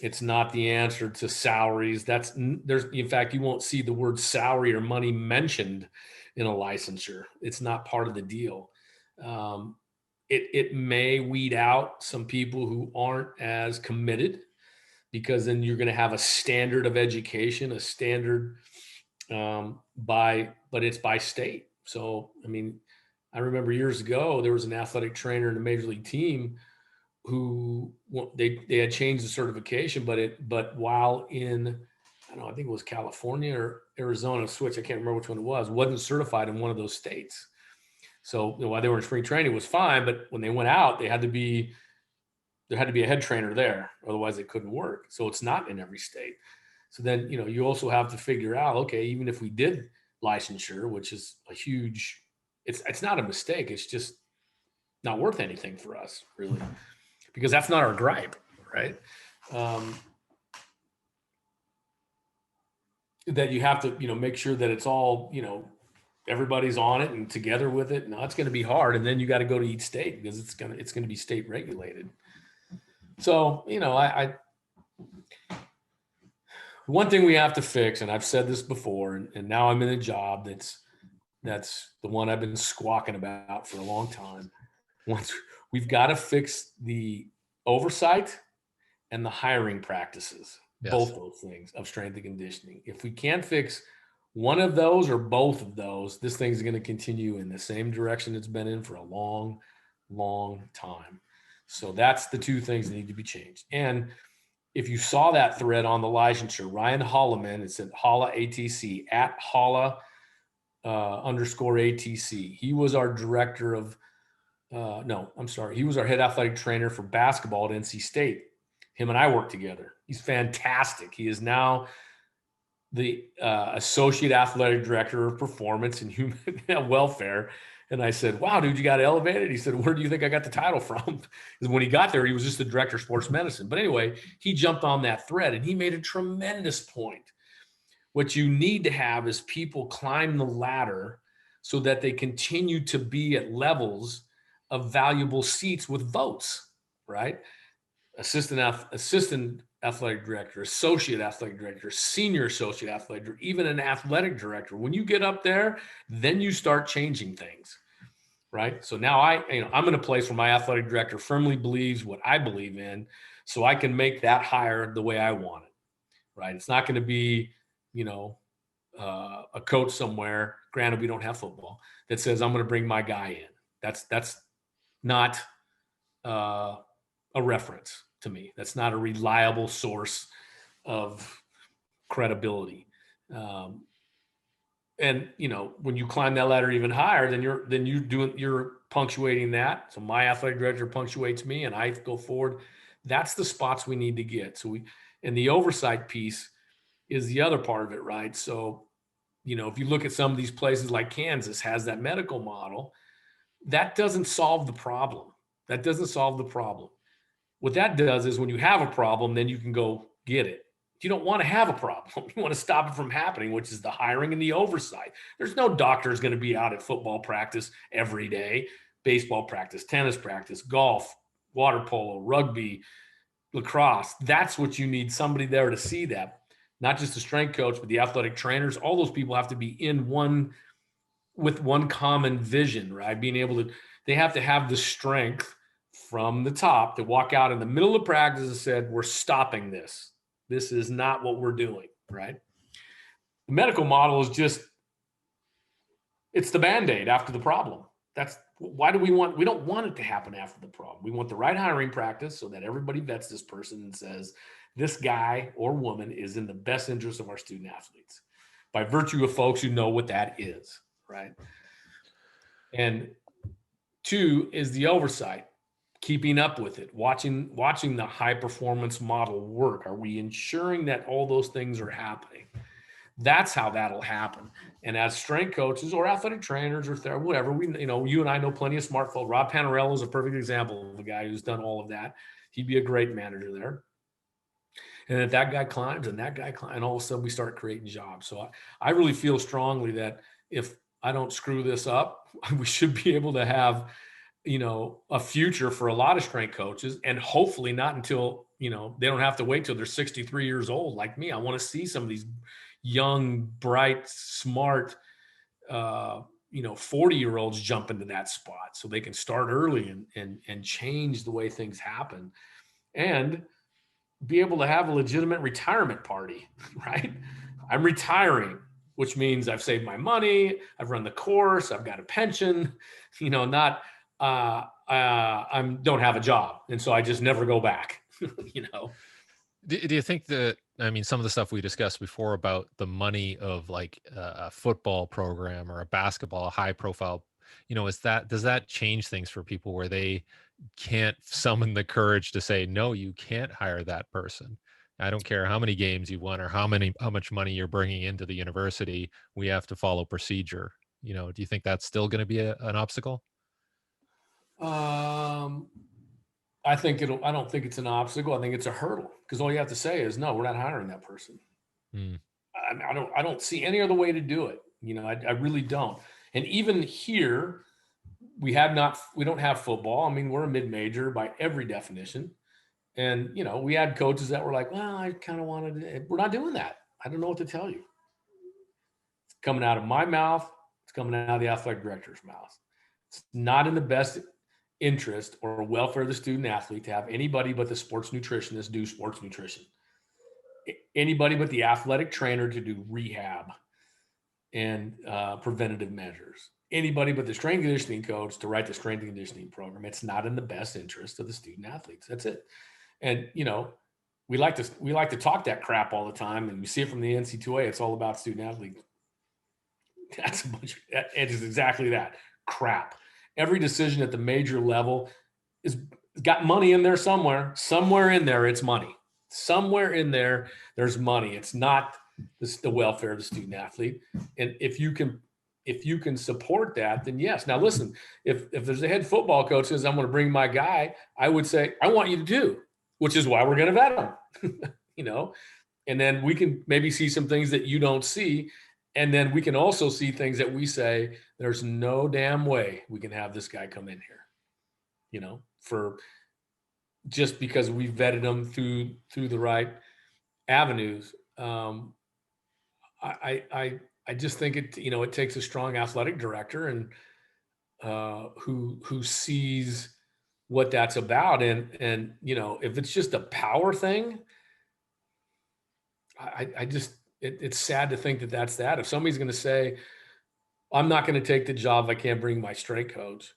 It's not the answer to salaries. In fact, you won't see the word salary or money mentioned in a licensure. It's not part of the deal. It may weed out some people who aren't as committed, because then you're going to have a standard of education, a standard but it's by state. So, I mean, I remember years ago, there was an athletic trainer in a major league team who they had changed the certification, but while in, I don't know, I think it was California or Arizona, switch, I can't remember which one it was, wasn't certified in one of those states. So while they were in spring training, it was fine, but when they went out, there had to be a head trainer there, otherwise they couldn't work. So it's not in every state. So then, you also have to figure out, okay, even if we did licensure, which is a huge, it's not a mistake. It's just not worth anything for us, really, because that's not our gripe, right? That you have to, make sure that it's all, everybody's on it and together with it. No, it's going to be hard. And then you got to go to each state because it's going to be state regulated. So, one thing we have to fix, and I've said this before, and now I'm in a job that's the one I've been squawking about for a long time. Once we've got to fix the oversight and the hiring practices, Yes. both those things of strength and conditioning. If we can't fix one of those or both of those, this thing's going to continue in the same direction it's been in for a long, long time. So that's the two things that need to be changed. And if you saw that thread on the licensure, Ryan Holloman, it's at Holla ATC, at Holla _ ATC. He was our director of, he was our head athletic trainer for basketball at NC State. Him and I work together. He's fantastic. He is now the associate athletic director of performance and human welfare. And I said, wow, dude, you got elevated? He said, where do you think I got the title from? Because when he got there, he was just the director of sports medicine. But anyway, he jumped on that thread and he made a tremendous point. What you need to have is people climb the ladder so that they continue to be at levels of valuable seats with votes, right? Assistant athletic director, associate athletic director, senior associate athletic director, even an athletic director. When you get up there, then you start changing things, right? So now I'm in a place where my athletic director firmly believes what I believe in, so I can make that hire the way I want it, right? It's not going to be, a coach somewhere, granted we don't have football, that says I'm going to bring my guy in. That's not a reference to me. That's not a reliable source of credibility. And when you climb that ladder even higher, then you're punctuating that. So my athletic director punctuates me, and I go forward. That's the spots we need to get. And the oversight piece is the other part of it, right? So, if you look at some of these places like Kansas has that medical model, that doesn't solve the problem. That doesn't solve the problem. What that does is when you have a problem, then you can go get it. You don't want to have a problem. You want to stop it from happening, which is the hiring and the oversight. There's no doctors going to be out at football practice every day, baseball practice, tennis practice, golf, water polo, rugby, lacrosse. That's what you need, somebody there to see that. Not just the strength coach, but the athletic trainers. All those people have to be with one common vision, right? They have to have the strength from the top to walk out in the middle of practice and said, we're stopping this. This is not what we're doing, right? The medical model is it's the Band-Aid after the problem. That's why we don't want it to happen after the problem. We want the right hiring practice so that everybody vets this person and says, this guy or woman is in the best interest of our student athletes by virtue of folks who know what that is, right? And two is the oversight, keeping up with it, watching the high performance model work. Are we ensuring that all those things are happening? That's how that'll happen. And as strength coaches or athletic trainers or whatever, you and I know plenty of smart folks. Rob Panarello is a perfect example of a guy who's done all of that. He'd be a great manager there. And if that guy climbs and that guy climbs, and all of a sudden we start creating jobs. So I really feel strongly that if I don't screw this up, we should be able to have, a future for a lot of strength coaches, and hopefully not until, they don't have to wait till they're 63 years old like me. I want to see some of these young, bright, smart, 40-year-olds jump into that spot so they can start early and change the way things happen and be able to have a legitimate retirement party, right? I'm retiring. which means I've saved my money, I've run the course, I've got a pension, not don't have a job. And so I just never go back, Do you think that, I mean, some of the stuff we discussed before about the money of like a football program or a basketball, a high profile, does that change things for people where they can't summon the courage to say, no, you can't hire that person? I don't care how many games you won or how much money you're bringing into the university. We have to follow procedure. Do you think that's still going to be an obstacle? Um, I don't think it's an obstacle. I think it's a hurdle because all you have to say is, no, we're not hiring that person. Hmm. I don't see any other way to do it. I really don't. And even here, we don't have football. I mean, we're a mid-major by every definition. And, we had coaches that were like, well, I kind of wanted to, we're not doing that. I don't know what to tell you. It's coming out of my mouth. It's coming out of the athletic director's mouth. It's not in the best interest or welfare of the student athlete to have anybody but the sports nutritionist do sports nutrition. Anybody but the athletic trainer to do rehab and preventative measures. Anybody but the strength and conditioning coach to write the strength and conditioning program. It's not in the best interest of the student athletes. That's it. And we like to talk that crap all the time, and we see it from the NC2A. It's all about student athletes. That's a bunch. It is exactly that crap. Every decision at the major level is got money in there somewhere. Somewhere in there, it's money. Somewhere in there, there's money. It's not the welfare of the student athlete. And if you can support that, then yes. Now listen, if there's a head football coach says I'm going to bring my guy, I would say I want you to do, which is why we're going to vet him. And then we can maybe see some things that you don't see. And then we can also see things that we say, there's no damn way we can have this guy come in here, for just because we vetted him through the right avenues. I just think it takes a strong athletic director and who sees what that's about. And if it's just a power thing, it's sad to think that that's that. If somebody's going to say, I'm not going to take the job if I can't bring my strength coach,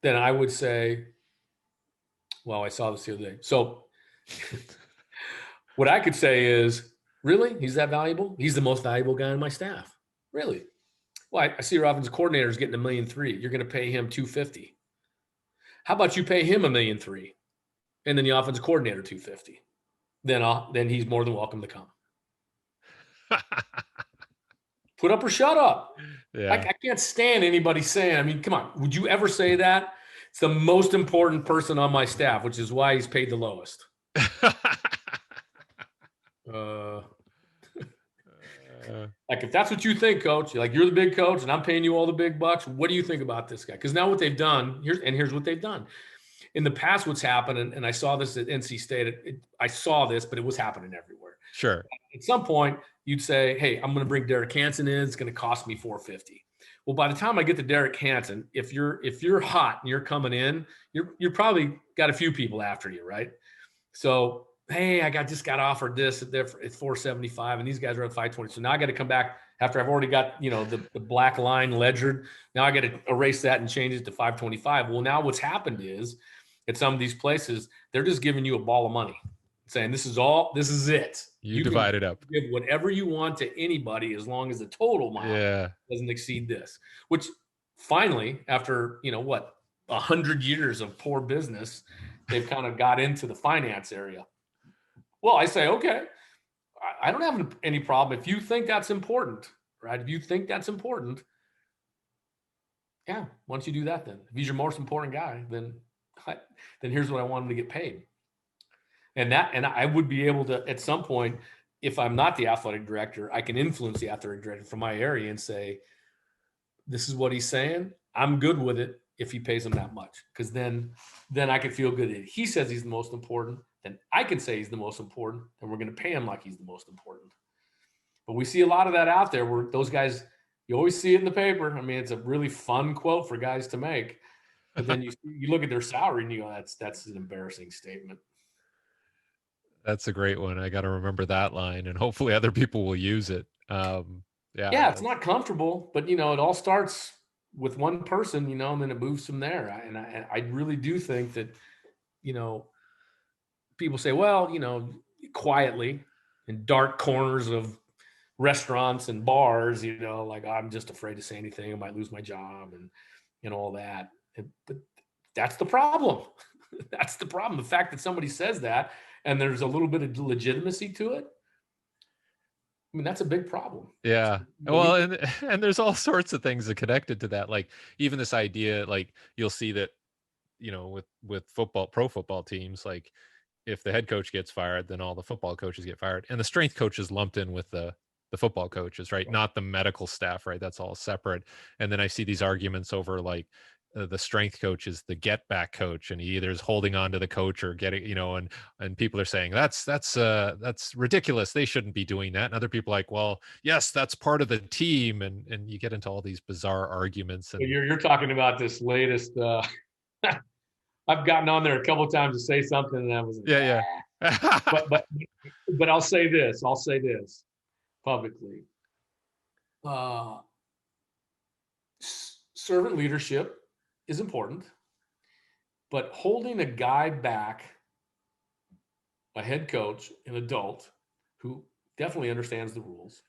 then I would say, well, I saw this the other day. So what I could say is, really? He's that valuable? He's the most valuable guy on my staff. Really? Well, I see your offensive coordinator is getting $1.3 million. You're going to pay him $250,000. How about you pay him $1.3 million, and then the offensive coordinator $250,000? Then he's more than welcome to come. Put up or shut up. Yeah. I can't stand anybody saying, I mean, come on, would you ever say that? It's the most important person on my staff, which is why he's paid the lowest. Like, if that's what you think, coach, you're the big coach and I'm paying you all the big bucks, what do you think about this guy? Because now what they've done, here's what they've done. In the past, what's happened, and I saw this at NC State, I saw this, but it was happening everywhere. Sure. At some point, you'd say, hey, I'm going to bring Derek Hansen in. It's going to cost me $450,000. Well, by the time I get to Derek Hansen, if you're hot and you're coming in, you're probably got a few people after you, right? So, hey, I just got offered this at $475, and these guys are at $520. So now I got to come back after I've already got the black line ledgered. Now I got to erase that and change it to $525. Well, now what's happened is at some of these places, they're just giving you a ball of money, saying this is it. You divide it up. Give whatever you want to anybody as long as the total amount doesn't exceed this. Which finally, after 100 years of poor business, they've kind of got into the finance area. Well, I say, okay, I don't have any problem if you think that's important, right? If you think that's important, yeah, why don't you do that then? If he's your most important guy, then here's what I want him to get paid. And I would be able to, at some point, if I'm not the athletic director, I can influence the athletic director from my area and say, this is what he's saying. I'm good with it if he pays him that much. Because then I could feel good. If he says he's the most important, then I can say he's the most important, and we're going to pay him like he's the most important. But we see a lot of that out there where those guys, you always see it in the paper. I mean, it's a really fun quote for guys to make. But then you look at their salary and you go, that's an embarrassing statement. That's a great one. I got to remember that line, and hopefully other people will use it. Yeah, it's not comfortable, but it all starts with one person, and then it moves from there. I really do think that, people say, well, quietly in dark corners of restaurants and bars, like, I'm just afraid to say anything. I might lose my job and all that. But that's the problem. That's the problem. The fact that somebody says that and there's a little bit of legitimacy to it. I mean, that's a big problem. Yeah. Well, and there's all sorts of things that connected to that. Like even this idea, like you'll see that, with football, pro football teams, like if the head coach gets fired, then all the football coaches get fired. And the strength coaches lumped in with the football coaches, right? Not the medical staff, right? That's all separate. And then I see these arguments over like the strength coach is the get back coach, and he either is holding on to the coach or getting, and people are saying that's ridiculous. They shouldn't be doing that. And other people are like, well, yes, that's part of the team. And you get into all these bizarre arguments. And you're talking about this latest, I've gotten on there a couple of times to say something, and I was like, yeah. but I'll say this publicly. Servant leadership is important, but holding a guy back, a head coach, an adult who definitely understands the rules,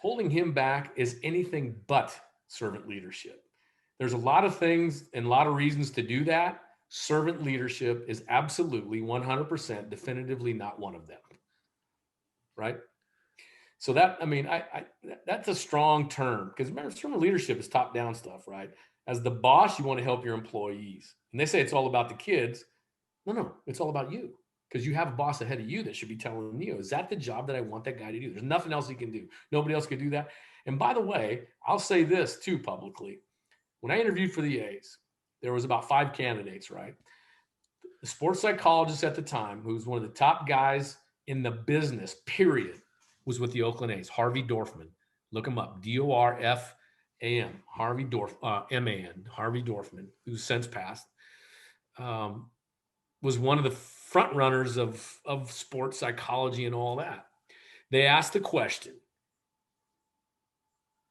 holding him back is anything but servant leadership. There's a lot of things and a lot of reasons to do that. Servant leadership is absolutely 100% definitively not one of them. Right? So that, that's a strong term, because remember, servant leadership is top down stuff, right? As the boss, you want to help your employees. And they say it's all about the kids. No, it's all about you, because you have a boss ahead of you that should be telling you, is that the job that I want that guy to do? There's nothing else he can do. Nobody else can do that. And by the way, I'll say this too publicly. When I interviewed for the A's, there was about 5 candidates, right? The sports psychologist at the time, who was one of the top guys in the business, period, was with the Oakland A's, Harvey Dorfman. Look him up, Dorfam, Harvey Man, Harvey Dorfman, who's since passed, was one of the front runners of sports psychology and all that. They asked the question,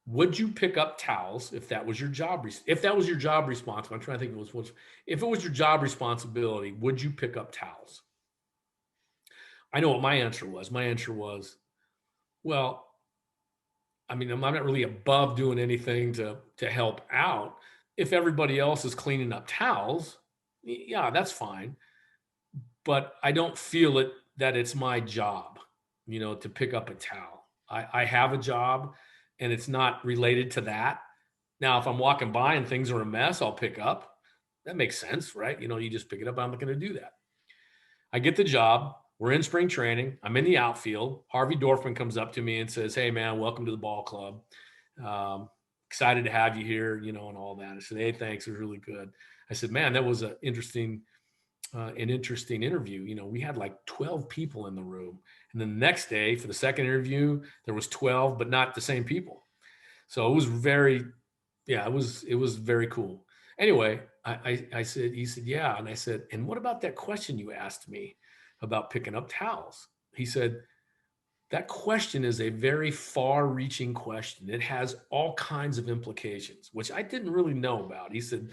would you pick up towels if that was your job? If that was your job responsibility, I'm trying to think if it was your job responsibility, would you pick up towels? I know what my answer was. My answer was, well, I'm not really above doing anything to help out. If everybody else is cleaning up towels, yeah, that's fine. But I don't feel that it's my job, to pick up a towel. I have a job, and it's not related to that. Now, if I'm walking by and things are a mess, I'll pick up. That makes sense, right? You just pick it up. I'm not going to do that. I get the job. We're in spring training. I'm in the outfield. Harvey Dorfman comes up to me and says, hey, man, welcome to the ball club. Excited to have you here, and all that. I said, hey, thanks. It was really good. I said, man, that was an interesting interview. We had like 12 people in the room. And then the next day for the second interview, there was 12, but not the same people. So it was it was very cool. Anyway, I said, he said, yeah. And I said, and what about that question you asked me about picking up towels? He said, that question is a very far-reaching question. It has all kinds of implications, which I didn't really know about. He said,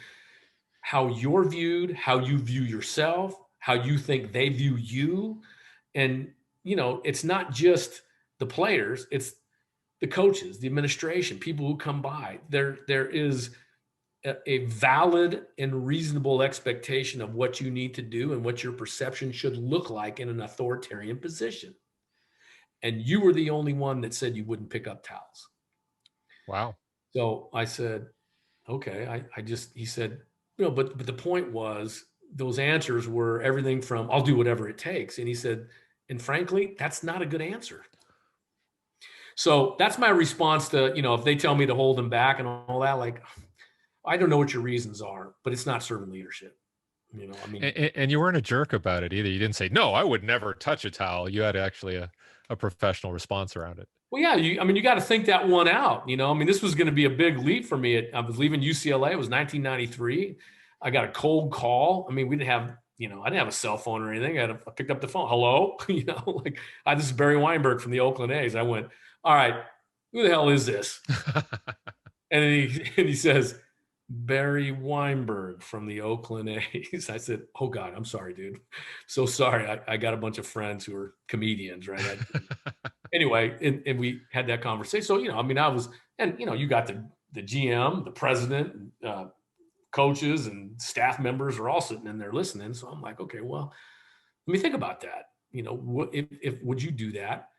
how you're viewed, how you view yourself, how you think they view you. And, it's not just the players, it's the coaches, the administration, people who come by. There is a valid and reasonable expectation of what you need to do and what your perception should look like in an authoritarian position. And you were the only one that said you wouldn't pick up towels. Wow. So I said, okay. He said, but the point was, those answers were everything from I'll do whatever it takes. And he said, and frankly, that's not a good answer. So that's my response to, if they tell me to hold them back and all that, like, I don't know what your reasons are, but it's not servant leadership. And you weren't a jerk about it either. You didn't say, no, I would never touch a towel. You had actually a professional response around it. Well, yeah, you got to think that one out. This was going to be a big leap for me. I was leaving UCLA. It was 1993. I got a cold call. We didn't have, I didn't have a cell phone or anything. I picked up the phone. Hello, this is Barry Weinberg from the Oakland A's. I went, all right, who the hell is this? And he says, Barry Weinberg from the Oakland A's. I said, oh God, I'm sorry, dude. So sorry. I got a bunch of friends who are comedians, right? Anyway, and we had that conversation. So, I mean, you got the GM, the president, coaches and staff members are all sitting in there listening. So I'm like, okay, well, let me think about that. What if would you do that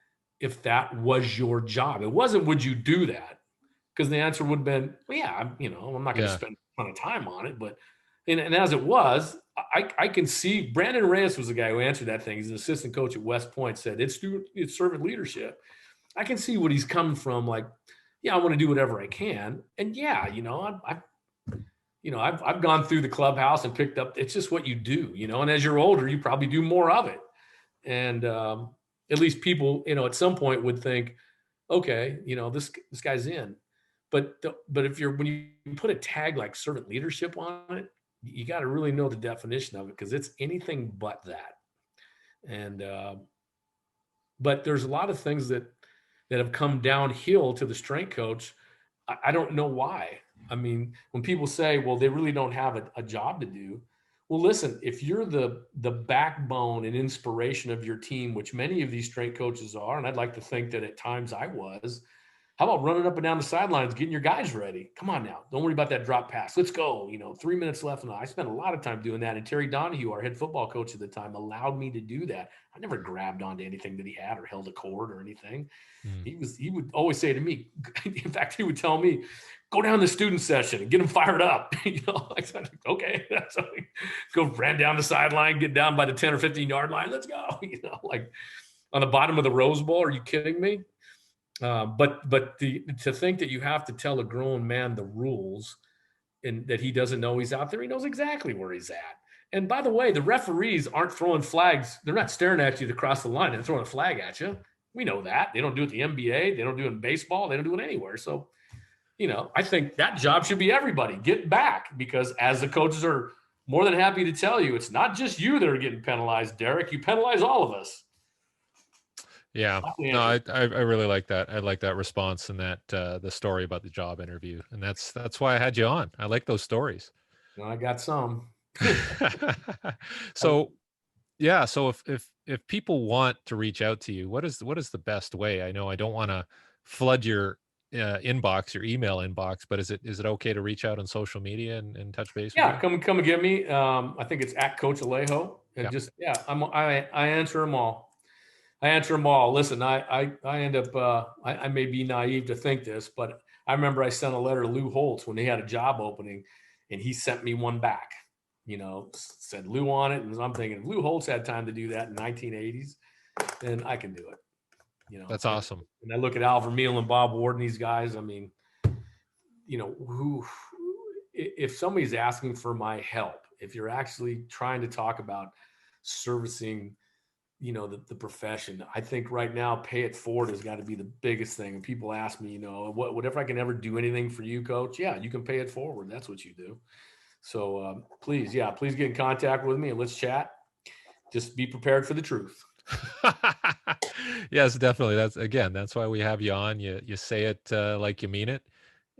if that was your job? It wasn't would you do that? Because the answer would have been, well, yeah, I'm not going to Yeah. spend a ton of time on it. But and as it was, I can see Brandon Reyes was the guy who answered that thing. He's an assistant coach at West Point, said it's servant leadership. I can see what he's coming from. Like, yeah, I want to do whatever I can. And yeah, I've gone through the clubhouse and picked up. It's just what you do, and as you're older, you probably do more of it. And at least people, at some point would think, okay, this guy's in. But if when you put a tag like servant leadership on it, you got to really know the definition of it, because it's anything but that. And but there's a lot of things that have come downhill to the strength coach. I don't know why. I mean, when people say, well, they really don't have a job to do. Well, listen, if you're the backbone and inspiration of your team, which many of these strength coaches are, and I'd like to think that at times I was, how about running up and down the sidelines, getting your guys ready? Come on now. Don't worry about that drop pass. Let's go. 3 minutes left. And I spent a lot of time doing that. And Terry Donahue, our head football coach at the time, allowed me to do that. I never grabbed onto anything that he had or held a cord or anything. He would always say to me, in fact, he would tell me, go down the student session and get them fired up. I said, okay. So go ran down the sideline, get down by the 10 or 15 yard line. Let's go. Like on the bottom of the Rose Bowl. Are you kidding me? But to think that you have to tell a grown man the rules and that he doesn't know he's out there, he knows exactly where he's at. And by the way, the referees aren't throwing flags. They're not staring at you to cross the line and throwing a flag at you. We know that. They don't do it in the NBA. They don't do it in baseball. They don't do it anywhere. So, I think that job should be everybody. Get back, because as the coaches are more than happy to tell you, it's not just you that are getting penalized, Derek. You penalize all of us. Yeah, no, I really like that. I like that response and that the story about the job interview, and that's why I had you on. I like those stories. Well, I got some. So yeah, so if people want to reach out to you, what is the best way? I know I don't want to flood your inbox, your email inbox, but is it okay to reach out on social media and touch base with you? Yeah, come and get me. I think it's at Coach Alejo, and I answer them all. I answer them all. Listen, I end up I may be naive to think this, but I remember I sent a letter to Lou Holtz when he had a job opening, and he sent me one back. Said Lou on it, and I'm thinking if Lou Holtz had time to do that in 1980s, then I can do it. That's awesome. And I look at Al Vermeil and Bob Ward and these guys. I mean, who if somebody's asking for my help, if you're actually trying to talk about servicing the profession, I think right now pay it forward has got to be the biggest thing. And people ask me, whatever I can ever do anything for you, Coach. Yeah, you can pay it forward. That's what you do. So please get in contact with me and let's chat. Just be prepared for the truth. Yes, definitely. That's why we have you on. You say it like you mean it.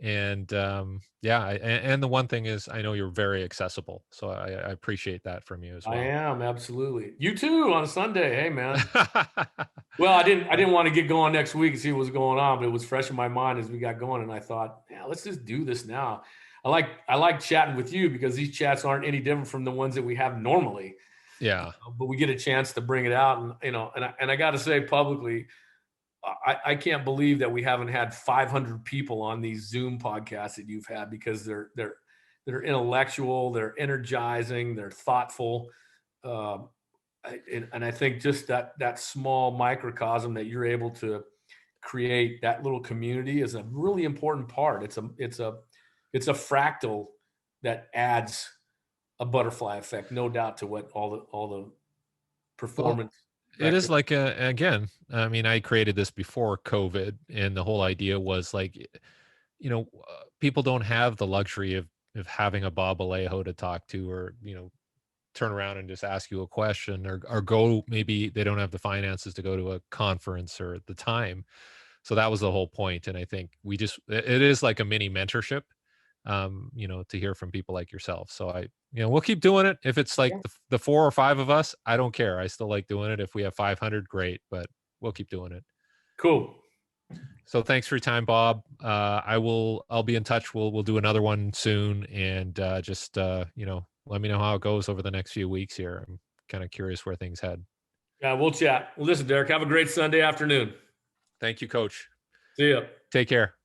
And and the one thing is, I know you're very accessible, so I appreciate that from you as well. I am, absolutely. You too on Sunday. Hey, man. Well, I didn't want to get going next week and see what was going on, but it was fresh in my mind as we got going, and I thought, yeah, let's just do this now. I like chatting with you because these chats aren't any different from the ones that we have normally. Yeah, but we get a chance to bring it out, and I got to say publicly, I can't believe that we haven't had 500 people on these Zoom podcasts that you've had, because they're intellectual, they're energizing, they're thoughtful. And I think just that small microcosm that you're able to create, that little community, is a really important part. It's a fractal that adds a butterfly effect, no doubt, to what all the performance. Well, it is like again, I mean, I created this before COVID, and the whole idea was like, people don't have the luxury of having a Bob Alejo to talk to, or turn around and just ask you a question, or go, maybe they don't have the finances to go to a conference or the time. So that was the whole point. And I think it is like a mini mentorship, to hear from people like yourself. So we'll keep doing it. If it's like the 4 or 5 of us, I don't care. I still like doing it. If we have 500, great, but we'll keep doing it. Cool. So thanks for your time, Bob. I'll be in touch. We'll do another one soon. And just, let me know how it goes over the next few weeks here. I'm kind of curious where things head. Yeah, we'll chat. Well, listen, Derek, have a great Sunday afternoon. Thank you, Coach. See ya. Take care.